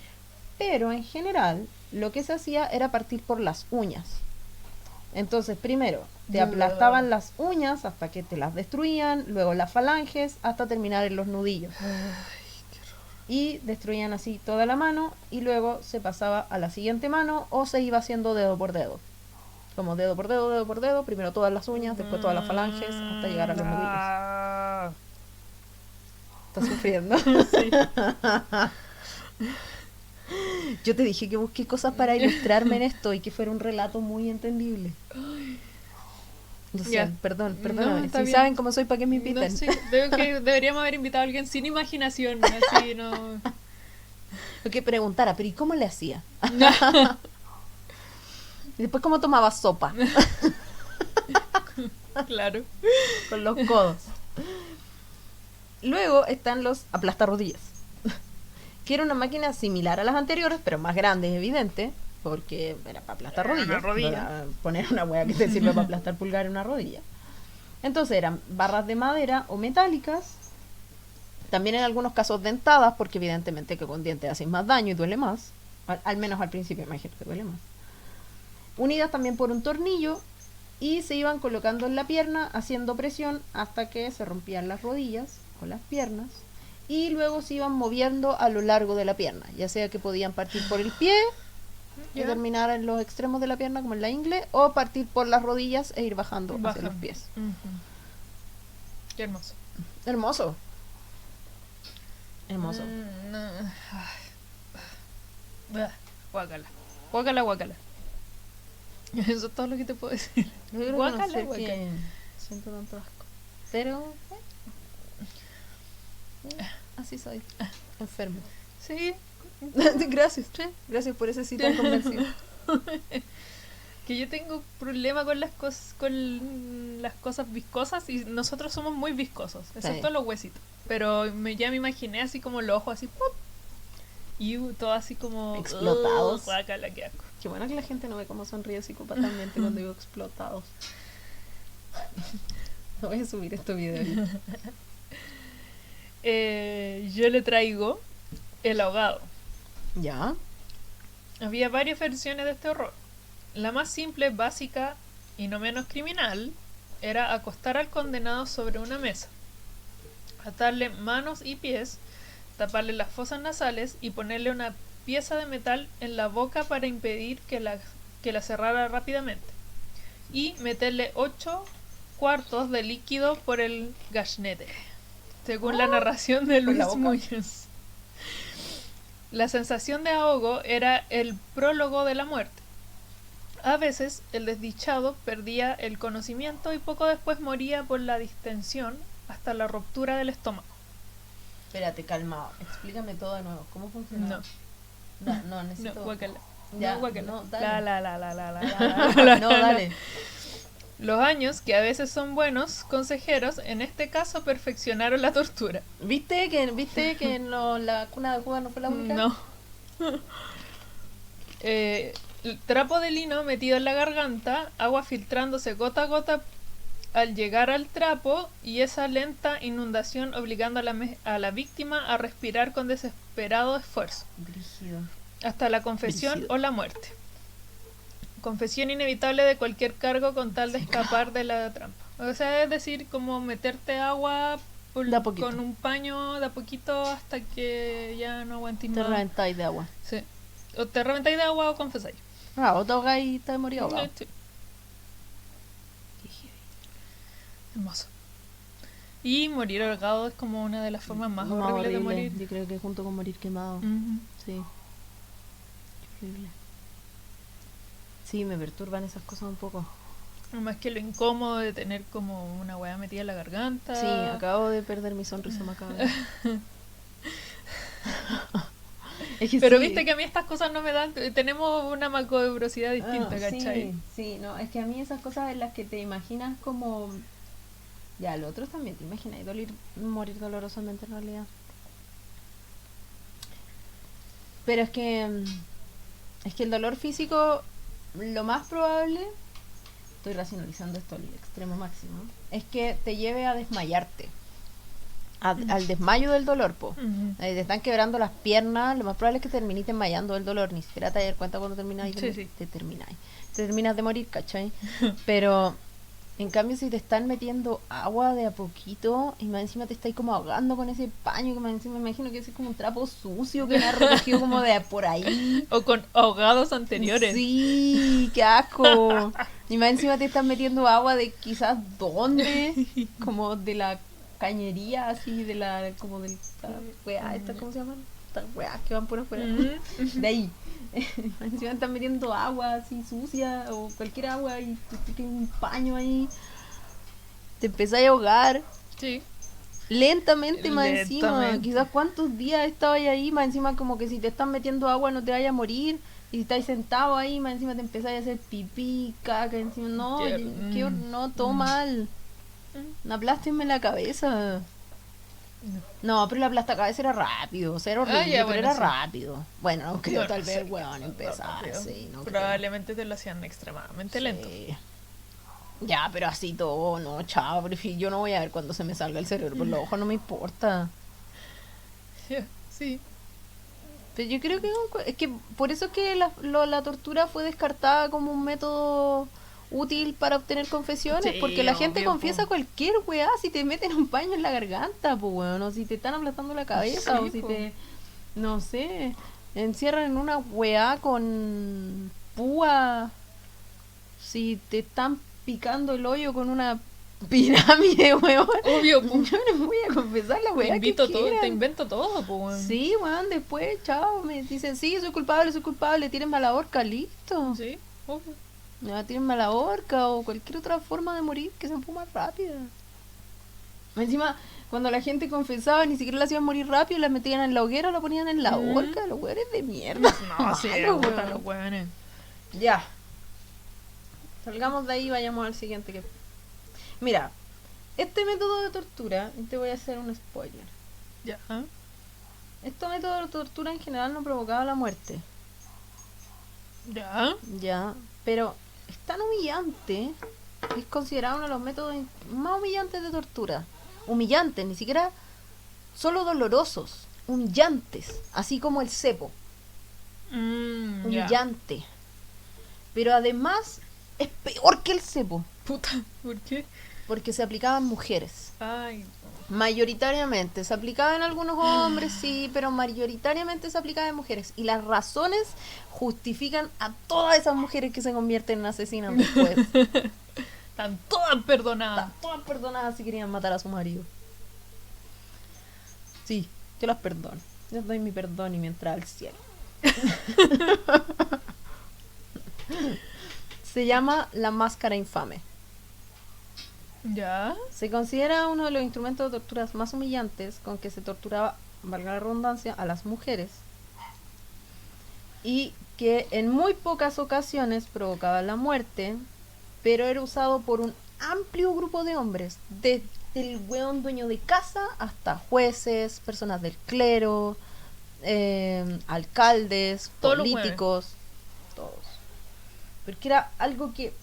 Pero en general lo que se hacía era partir por las uñas. Entonces primero te Ya. aplastaban las uñas hasta que te las destruían, luego las falanges hasta terminar en los nudillos. Y destruían así toda la mano y luego se pasaba a la siguiente mano o se iba haciendo dedo por dedo. Como dedo por dedo, primero todas las uñas, después todas las falanges hasta llegar a los nudillos. Ah. ¿Estás sufriendo? Sí. Yo te dije que busqué cosas para ilustrarme en esto y que fuera un relato muy entendible. O sea, Ya. perdóname. No, está Si bien. saben cómo soy, ¿para qué me No, invitan? sí, deberíamos haber invitado a alguien sin imaginación, así no. Lo que preguntara, pero ¿y cómo le hacía? Y después, ¿cómo tomaba sopa? Claro. Con los codos. Luego están los aplastarrodillas, que era una máquina similar a las anteriores, pero más grande, es evidente, porque era para aplastar Era una rodillas. rodilla. Para poner una hueá que te sirve para aplastar pulgar en una rodilla. Entonces eran barras de madera o metálicas, también en algunos casos dentadas, porque evidentemente que con dientes hacen más daño y duele más. Al menos al principio, imagino que duele más. Unidas también por un tornillo y se iban colocando en la pierna haciendo presión hasta que se rompían las rodillas o las piernas y luego se iban moviendo a lo largo de la pierna, ya sea que podían partir por el pie y Ya. terminar en los extremos de la pierna como en la ingle o partir por las rodillas e ir bajando hacia Baja. los pies. Ujú. Qué hermoso. Hermoso. Hermoso. No. Ay. Ah, guácala. Guácala, guácala. Eso es todo lo que te puedo decir. Yo creo que Guácala, no sé guácala. qué siento tanto asco. Pero así soy. Enfermo. Sí. Gracias. Gracias por ese sí tan convencido. Que yo tengo problema con las cosas viscosas y nosotros somos muy viscosos, excepto Sí. los huesitos. Pero ya me imaginé así como los ojos así ¡pum! Y todo así como Explotados. Guácala, qué asco. Qué bueno que la gente no ve cómo sonríe psicópatamente cuando digo explotados. No voy a subir este video. Yo le traigo el ahogado. ¿Ya? Había varias versiones de este horror. La más simple, básica y no menos criminal era acostar al condenado sobre una mesa, atarle manos y pies, taparle las fosas nasales y ponerle una pieza de metal en la boca para impedir que la cerrara rápidamente. Y meterle 8 cuartos de líquido por el gashnete, según la narración de ¿Por la Luis boca? Muñoz. La sensación de ahogo era el prólogo de la muerte. A veces el desdichado perdía el conocimiento y poco después moría por la distensión hasta la ruptura del estómago. Espérate, calmado. Explícame todo de nuevo. ¿Cómo funciona? No, necesito... No, guácala. Ya, No, guácala. no, dale. La. No, dale. Los años, que a veces son buenos consejeros, en este caso perfeccionaron la tortura. ¿Viste que la cuna de Judas no fue la única? No. El trapo de lino metido en la garganta, agua filtrándose gota a gota al llegar al trapo y esa lenta inundación obligando a la víctima a respirar con desesperado esfuerzo. Brígido. Hasta la confesión Brígido. o la muerte. Confesión inevitable de cualquier cargo con tal de escapar de la trampa. O sea, es decir, como meterte agua De a poquito. con un paño de a poquito hasta que ya no aguantes Te más. reventáis de agua. Sí. O te reventáis de agua o confesáis. O te ahogáis y te morí ahogado. Sí. Hermoso. Y morir ahogado es como una de las formas más horribles de morir. Yo creo que junto con morir quemado. Ujú. Sí. Qué horrible. Sí, me perturban esas cosas un poco. Más que lo incómodo de tener como una weá metida en la garganta. Sí, acabo de perder mi sonrisa macabra. Es que Pero sí. viste que a mí estas cosas no me dan. Tenemos una macabrosidad distinta, ¿cachai? Sí, no, es que a mí esas cosas en las que te imaginas como... Ya, lo otro también, te imaginas morir dolorosamente en realidad. Pero es que el dolor físico, lo más probable, estoy racionalizando esto al extremo máximo, es que te lleve a desmayarte. Al desmayo del dolor, po. Ujú. Te están quebrando las piernas, lo más probable es que termines desmayando del dolor. Ni siquiera te das cuenta cuando terminas Sí. te terminas de morir, ¿cachai? Pero en cambio si te están metiendo agua de a poquito y más encima te estáis como ahogando con ese paño, que más encima me imagino que ese es como un trapo sucio que me ha recogido como de por ahí. O con ahogados anteriores. Sí, qué asco. Y más encima te están metiendo agua de quizás dónde, como de la cañería, así, de la, como del, weá, esta, ¿cómo se llaman? Estas weas que van por afuera. Ujú. De ahí. Más encima están metiendo agua así sucia o cualquier agua y te tienes un paño ahí. Te empezás a ahogar. Sí. Lentamente, más encima. Lentamente. Quizás cuántos días estabas ahí, más encima como que si te están metiendo agua no te vayas a morir. Y si estás sentado ahí, más encima te empezás a hacer pipí, caca, encima. No, no, todo mal. Aplástenme la cabeza. No, pero la aplastacabeza era rápido. O sea, era horrible, ya, pero bueno, era sí. rápido. Bueno, no creo, No, tal no vez, sé. weón, empezar. Creo. Sí, no creo. Probablemente te lo hacían extremadamente lento. Sí. Ya, pero así todo, no, chao, yo no voy a ver cuando se me salga el cerebro por los ojos, no me importa. Sí. Pero yo creo que es que por eso es que la tortura fue descartada como un método útil para obtener confesiones, Sí, porque la gente obvio, confiesa po. cualquier weá si te meten un paño en la garganta, pues weón, o si te están aplastando la cabeza, Sí, o si po. te, no sé, encierran en una weá con púa, si te están picando el hoyo con una pirámide, weón. Obvio, po. Yo les voy a confesar la Te weá invito que todo, quieran. te invento todo, po, weón. Sí, weón, después, chao, me dicen, sí, soy culpable, tírenme a la horca, listo. Sí, obvio. Ya, tírenme a la horca o cualquier otra forma de morir que sea un poco más rápida. Encima, cuando la gente confesaba, ni siquiera la hacían morir rápido, la metían en la hoguera o la ponían en la horca, los weones de mierda. No, sí, me Malo, gustan weón. los weones. Ya. Salgamos de ahí y vayamos al siguiente que... Mira, este método de tortura, y te voy a hacer un spoiler. Ya. Este método de tortura en general no provocaba la muerte. Ya. Ya, pero es tan humillante, es considerado uno de los métodos más humillantes de tortura. Humillantes, ni siquiera solo dolorosos, humillantes, así como el cepo, Ya. humillante. Pero además es peor que el cepo, Puta, ¿por qué? porque se aplicaba en mujeres. Ay, Mayoritariamente, se aplicaba en algunos hombres, sí, pero mayoritariamente se aplicaba en mujeres. Y las razones justifican a todas esas mujeres que se convierten en asesinas después. están todas perdonadas. Están todas perdonadas si querían matar a su marido. Sí, yo las perdono. Les doy mi perdón y mi entrada al cielo. Se llama la máscara infame. ¿Ya? Se considera uno de los instrumentos de tortura más humillantes con que se torturaba, valga la redundancia, a las mujeres. Y que en muy pocas ocasiones provocaba la muerte, pero era usado por un amplio grupo de hombres, desde el weón dueño de casa hasta jueces, personas del clero, alcaldes, Todos los políticos, todos. Porque era algo que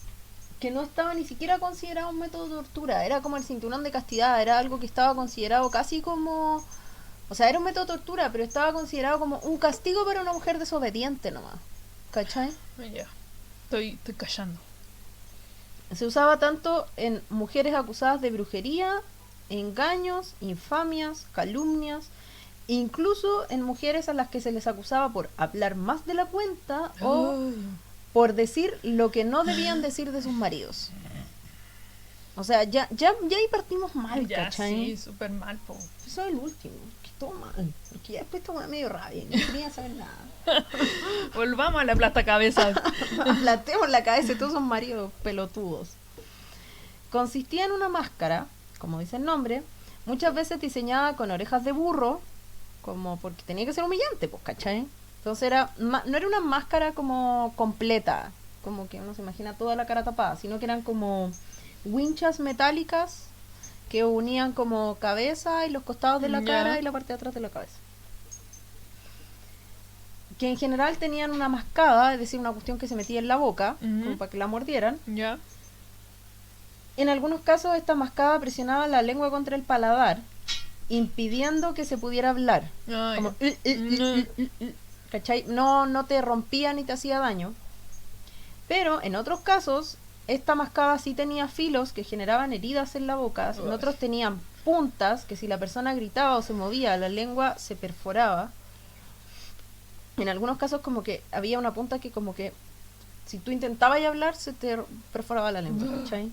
no estaba ni siquiera considerado un método de tortura, era como el cinturón de castidad, era algo que estaba considerado casi como... O sea, era un método de tortura, pero estaba considerado como un castigo para una mujer desobediente nomás. ¿Cachai? Ya. Estoy callando. Se usaba tanto en mujeres acusadas de brujería, engaños, infamias, calumnias, incluso en mujeres a las que se les acusaba por hablar más de la cuenta o por decir lo que no debían decir de sus maridos. O sea, ya ahí partimos mal, Ya, ¿cachai? sí, súper mal, po. Eso es el último, que todo mal. Porque ya después todo medio rabia y no quería saber nada. Volvamos a la plata cabeza. Aplatemos la cabeza de todos esos maridos pelotudos. Consistía en una máscara, como dice el nombre, muchas veces diseñada con orejas de burro, como porque tenía que ser humillante, pues, ¿cachai? Entonces no era una máscara como completa, como que uno se imagina toda la cara tapada, sino que eran como winchas metálicas que unían como cabeza y los costados de la cara y la parte de atrás de la cabeza. Que en general tenían una mascada, es decir, una cuestión que se metía en la boca, como para que la mordieran. Ya. En algunos casos esta mascada presionaba la lengua contra el paladar, impidiendo que se pudiera hablar. Como, ¿cachai? No te rompía ni te hacía daño. Pero en otros casos, esta mascada sí tenía filos que generaban heridas en la boca. En otros tenían puntas que si la persona gritaba o se movía, la lengua se perforaba. En algunos casos como que había una punta que como que si tú intentabas hablar se te perforaba la lengua, ¿cachai?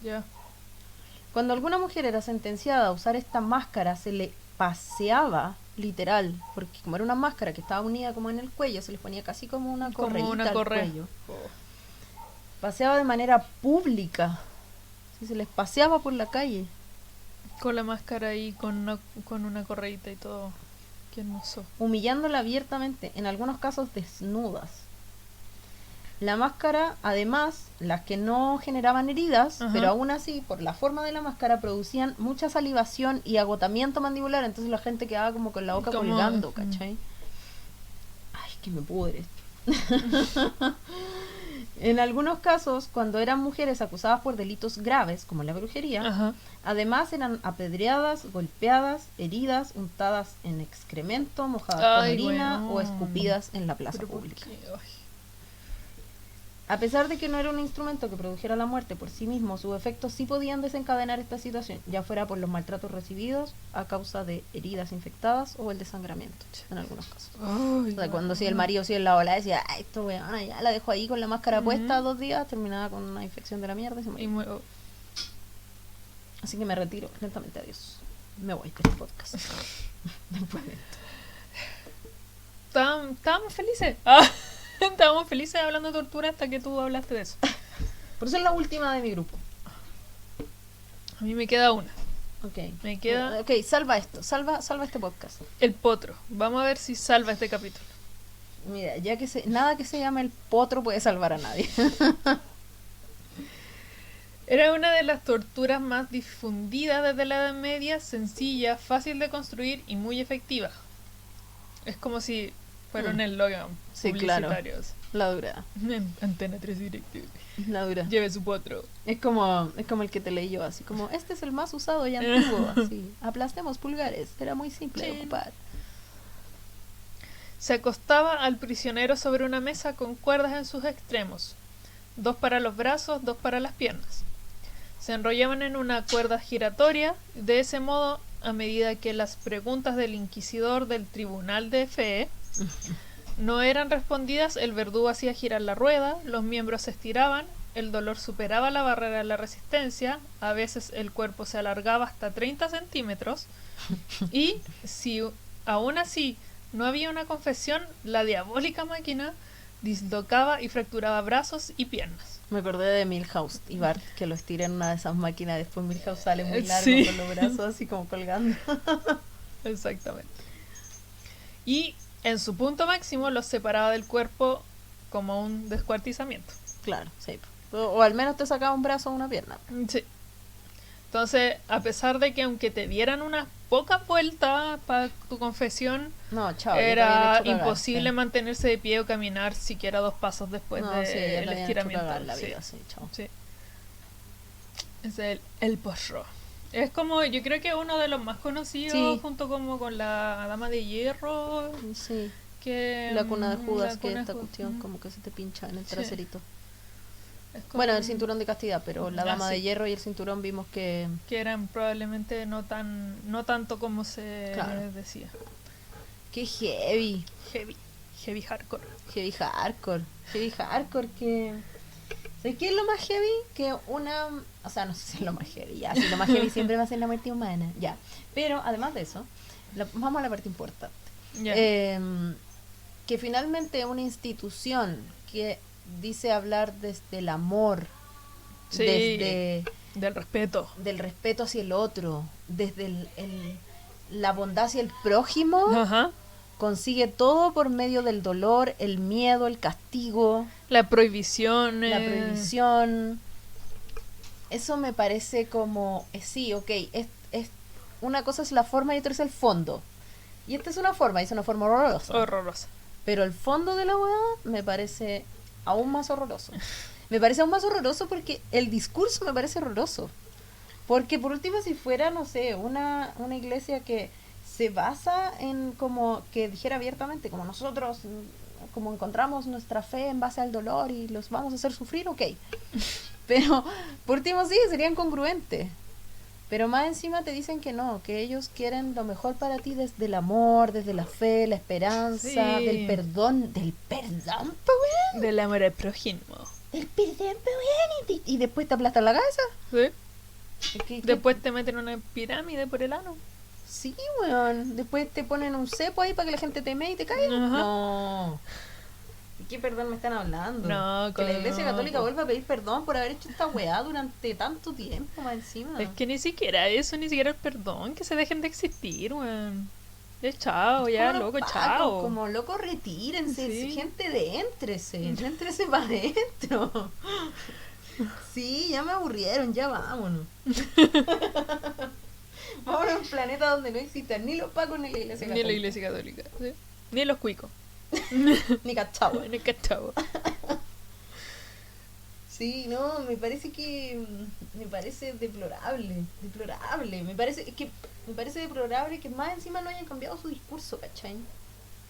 Cuando alguna mujer era sentenciada a usar esta máscara, se le paseaba, literal, porque como era una máscara que estaba unida como en el cuello, se les ponía casi como una correíta al cuello. Paseaba de manera pública. Si se les paseaba por la calle. Con la máscara ahí, con una correíta y todo. Qué hermoso. Humillándola abiertamente, en algunos casos desnudas. La máscara, además, las que no generaban heridas, pero aún así, por la forma de la máscara, producían mucha salivación y agotamiento mandibular, entonces la gente quedaba como con la boca colgando, ¿cachai? Ay, que me pudre. En algunos casos, cuando eran mujeres acusadas por delitos graves, como la brujería, además eran apedreadas, golpeadas, heridas, untadas en excremento, mojadas con orina o escupidas en la plaza pública. A pesar de que no era un instrumento que produjera la muerte por sí mismo, sus efectos sí podían desencadenar esta situación, ya fuera por los maltratos recibidos a causa de heridas infectadas o el desangramiento, en algunos casos. O sea, cuando si el marido si en la ola decía, ay, esto weona, ya la dejo ahí con la máscara puesta 2 días, terminaba con una infección de la mierda y se murió. Así que me retiro lentamente, adiós. Me voy de este podcast. Después de esto. Estábamos felices. Estábamos felices hablando de tortura hasta que tú hablaste de eso. Por eso es la última de mi grupo. A mí me queda una. Me queda... Ok, salva esto. Salva este podcast. El potro. Vamos a ver si salva este capítulo. Mira, ya que nada que se llame el potro puede salvar a nadie. Era una de las torturas más difundidas desde la Edad Media, sencilla, fácil de construir y muy efectiva. Es como si fuera un eslogan publicitario. Claro. La dura. Antena 3 directo. La dura. Lleve su potro. Es como el que te leí yo, así como, este es el más usado y antiguo, así. Aplastemos pulgares, era muy simple de ocupar. Se acostaba al prisionero sobre una mesa con cuerdas en sus extremos. 2 para los brazos, 2 para las piernas. Se enrollaban en una cuerda giratoria, de ese modo, a medida que las preguntas del inquisidor del tribunal de fe no eran respondidas, el verdugo hacía girar la rueda, los miembros se estiraban, el dolor superaba la barrera de la resistencia, a veces el cuerpo se alargaba hasta 30 centímetros, y si aún así no había una confesión, la diabólica máquina dislocaba y fracturaba brazos y piernas. Me acordé de Milhouse y Bart, que lo estira en una de esas máquinas. Después Milhouse sale muy largo Sí. con los brazos así como colgando. Exactamente. Y en su punto máximo los separaba del cuerpo como un descuartizamiento. Claro, sí. O al menos te sacaba un brazo o una pierna. Sí. Entonces, a pesar de que aunque te dieran unas pocas vueltas para tu confesión, No, chao. ya te era habían hecho cagar, imposible sí. mantenerse de pie o caminar siquiera 2 pasos después No, del sí, ya te habían hecho estiramiento. cagar la Sí, vida, sí, chao. sí. Es el porro. Es como, yo creo que uno de los más conocidos, Sí. junto como con la Dama de Hierro, Sí. que La cuna de Judas, la que cuna de esta Judas. cuestión como que se te pincha en el Sí. traserito. Es como Bueno, el cinturón de castidad, pero la Ah, dama de sí. hierro y el cinturón vimos que eran probablemente no tanto como se Claro. decía. qué heavy, Heavy hardcore. heavy hardcore que ¿sabes qué es lo más heavy? Que una, o sea, no sé si es lo más heavy, ya, si lo más heavy siempre va a ser la muerte humana, ya. Pero además de eso, vamos a la parte importante. Ya. Que finalmente una institución que dice hablar desde el amor, Sí. desde Del respeto. del respeto hacia el otro, desde la bondad hacia el prójimo, Ajá. consigue todo por medio del dolor, el miedo, el castigo, La prohibición. la prohibición. Eso me parece como, sí, ok, es una cosa es la forma y otra es el fondo. Y esta es una forma horrorosa. Horrorosa. Pero el fondo de la weá me parece aún más horroroso. Me parece aún más horroroso porque el discurso me parece horroroso. Porque por último, si fuera, no sé, una iglesia que se basa en como que dijera abiertamente, como nosotros, como encontramos nuestra fe en base al dolor y los vamos a hacer sufrir, ok. Pero por último sí, serían congruentes. Pero más encima te dicen que no, que ellos quieren lo mejor para ti desde el amor, desde la fe, la esperanza, Sí. del perdón, po, weón. Del amor al prójimo. Del perdón, po, weón. Y después te aplastan la cabeza. ¿Sí? ¿Qué- Después te meten una pirámide por el ano. Sí, weón. Después te ponen un cepo ahí para que la gente te mee y te caiga. Ajá. No. ¿De qué perdón me están hablando? No, que la Iglesia no, Católica po. vuelva a pedir perdón por haber hecho esta weá durante tanto tiempo más encima. Es que ni siquiera eso, ni siquiera el perdón, que se dejen de existir, weón. Ya chao, ya, Como los loco, pacos, chao. Como loco, retírense. Sí. Gente, éntrese para adentro. Sí, ya me aburrieron, ya vámonos. Vámonos a un planeta donde no existan ni los pacos ni la Iglesia Ni Católica. la Iglesia Católica, ¿sí? Ni los cuicos. Ni cachagua. Ni cachao. Sí, no, me parece deplorable, me parece deplorable que más encima no hayan cambiado su discurso, ¿cachai?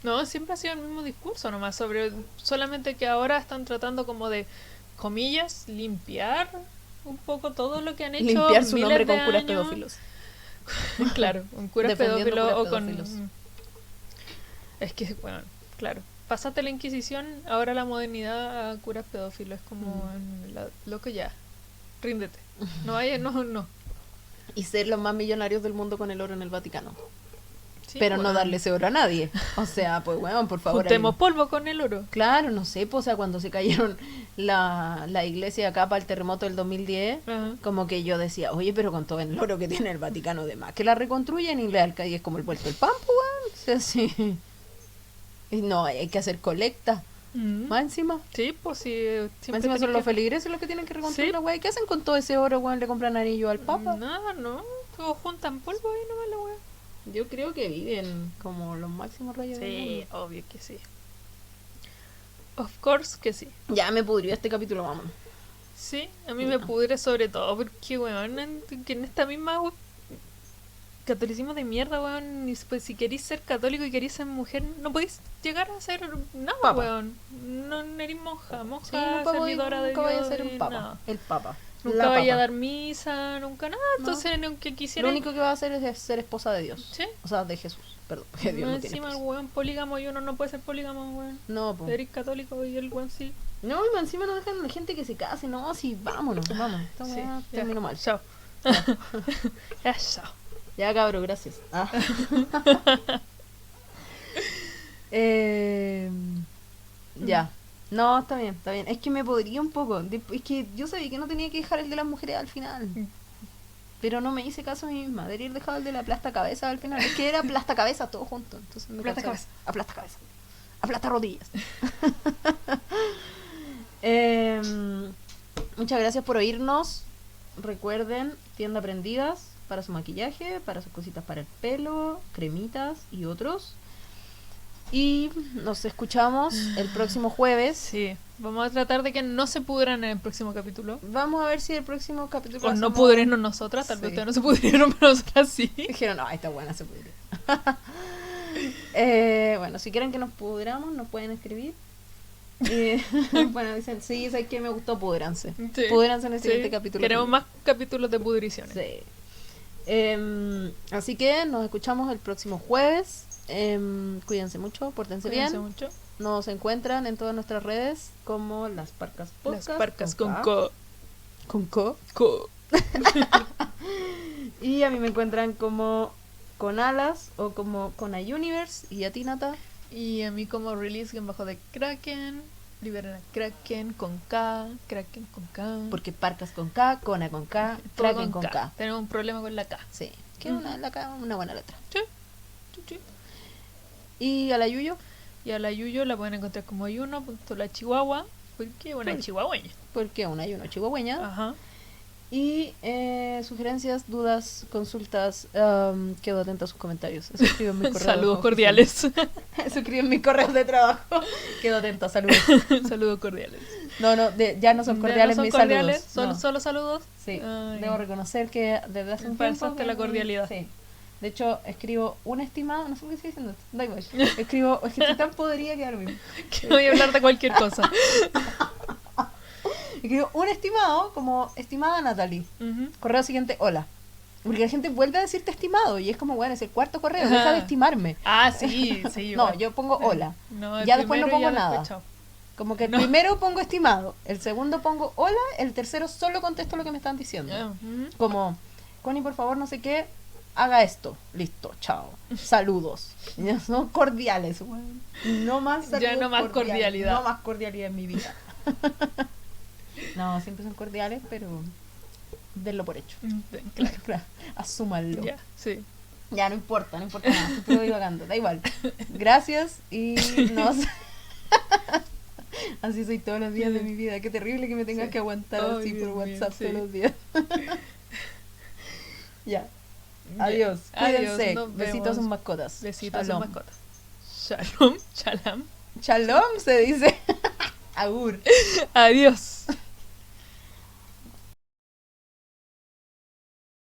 No, siempre ha sido el mismo discurso nomás, solamente que ahora están tratando como de, comillas, limpiar un poco todo lo que han hecho. Limpiar su miles nombre de con curas años. pedófilos. Claro, un cura Defendiendo pedófilo curas o con... pedófilos. Es que, bueno, claro. Pasaste la Inquisición, ahora la modernidad a curas pedófilos. Es como, loco, ya, ríndete. No vaya, no. Y ser los más millonarios del mundo con el oro en el Vaticano. Sí, pero no weón. darle ese oro a nadie. O sea, pues weón, por favor. Juntemos ahí- polvo con el oro. Claro, no sé, pues, o sea, cuando se cayeron la iglesia acá para el terremoto del 2010, Ajá. como que yo decía, oye, pero con todo el oro que tiene el Vaticano de más, que la reconstruyen y le alcaide es como el vuelto del pan, pues, weón. O sea, sí. Y no, hay que hacer colecta. Mm. Más encima. Sí, pues sí. Más Siempre encima son tenés los que- feligreses los que tienen que reconstruir Sí. la weá. ¿Qué hacen con todo ese oro, weón? ¿Le compran anillo al papa? Nada, no. Todos juntan polvo ahí nomás la wea. Yo creo que viven como los máximos reyes del Sí, mundo. obvio que sí. Of course que sí. Ya me pudrió este capítulo, vámonos. Sí, a mí me pudre sobre todo porque, weón, que en esta misma catolicismo de mierda, weón, pues, si queréis ser católico y queréis ser mujer, no podéis llegar a ser nada, Papa. weón. No eres monja, Sí, nunca servidora de nunca vaya a Dios, ser un papa. nada. El papa. Nunca La vaya a papa. dar misa, nunca nada. No. Entonces, aunque quisiera. Lo único que va a hacer es ser esposa de Dios. Sí. O sea, de Jesús. Perdón, porque Dios no tiene Encima el esposa. weón polígamo y uno no puede ser polígamo, weón. No, po. Eres católico y el weón sí. No, y más encima no dejan a la gente que se case. No, sí, vámonos, vamos. Esta Sí, weá ya. terminó mal. Chao. Ya, chao. Ya, cabro, gracias. Ah. Ya. No, está bien, está bien. Es que me podría un poco. Es que yo sabía que no tenía que dejar el de las mujeres al final. Pero no me hice caso a mí misma. Debería haber dejado el de la plasta cabeza al final. Es que era plasta cabeza todo junto. Entonces me Plasta cansé. cabeza. Aplasta cabeza. Aplasta rodillas. Muchas gracias por oírnos. Recuerden, tienda prendidas para su maquillaje, para sus cositas para el pelo, cremitas y otros. Y nos escuchamos el próximo jueves. Sí, vamos a tratar de que no se pudran en el próximo capítulo. Vamos a ver si el próximo capítulo O no hacemos- pudrirnos nosotras, tal vez Sí. ustedes no se pudrieron, pero nosotras sí. Dijeron, no, esta buena se pudre. Bueno, si quieren que nos pudramos, nos pueden escribir. Bueno, dicen, sí, sé que me gustó, pudranse. Sí, Pudranse en el siguiente sí. capítulo. Queremos más capítulos de pudriciones. Sí. Así que nos escuchamos el próximo jueves. Cuídense mucho, pórtense Cuídense bien. mucho. Nos encuentran en todas nuestras redes como Las Parcas Podcast. Las parcas con K. co. Con co. co. Y a mí me encuentran como Con Alas o como Con a Universe. Y a ti, Nata. Y a mí como release en bajo de Kraken. Liberen a Kraken con K. Kraken con K. Porque Parcas con K, Cona con K, Todo Kraken con K. Tenemos un problema con la K. Sí, que es una, la K es una buena letra. Sí. Sí, sí. Y a la Yuyo, Y a la Yuyo la pueden encontrar como Yuno.la Chihuahua. Porque una Por- chihuahueña. porque una Yuno chihuahueña. Ajá. Y sugerencias, dudas, consultas, quedo atenta a sus comentarios. Eso escribo en mi correo. Saludos oficial. cordiales. Eso escribo en mis correos de trabajo. Quedo atenta, saludos. Saludos cordiales. No, ya no son cordiales Ya no son mis cordiales, saludos. No. solo saludos. Sí, Ay. debo reconocer que desde hace un Falsaste tiempo... la cordialidad. Sí. De hecho, escribo un estimado, no sé por qué estoy diciendo esto, da igual. Escribo, es que estoy tan podría que ahora mismo. Que voy a hablar de cualquier cosa. Escribo un estimado como estimada Natalie. Ujú. Correo siguiente, hola. Porque la gente vuelve a decirte estimado y es como, bueno, es el cuarto correo, Ajá. deja de estimarme. Ah, sí, sí. No, igual. yo pongo hola. No, el Ya después no primero pongo ya nada. después, chao. Como que el No. primero pongo estimado, el segundo pongo hola, el tercero solo contesto lo que me están diciendo. Ah, ujú. Como, Connie, por favor, no sé qué, haga esto. Listo, chao. Saludos. Ya son cordiales, weón. No más Ya saludos no más cordiales, cordialidad. No más cordialidad en mi vida. No, siempre son cordiales, pero denlo por hecho. Claro. Claro, asúmanlo. Ya, sí. Ya, no importa nada. Siempre voy divagando, da igual. Gracias y nos... Así soy todos los días de mi vida. Qué terrible que me tengas Sí. que aguantar Ay, así Dios por mío, WhatsApp sí. todos los días. Ya. Ya. Adiós. Adiós, Cuídense. nos Besitos a vemos. sus mascotas. Besitos a sus Shalom. mascotas. Shalom, shalom. Shalom se dice. Agur. Adiós.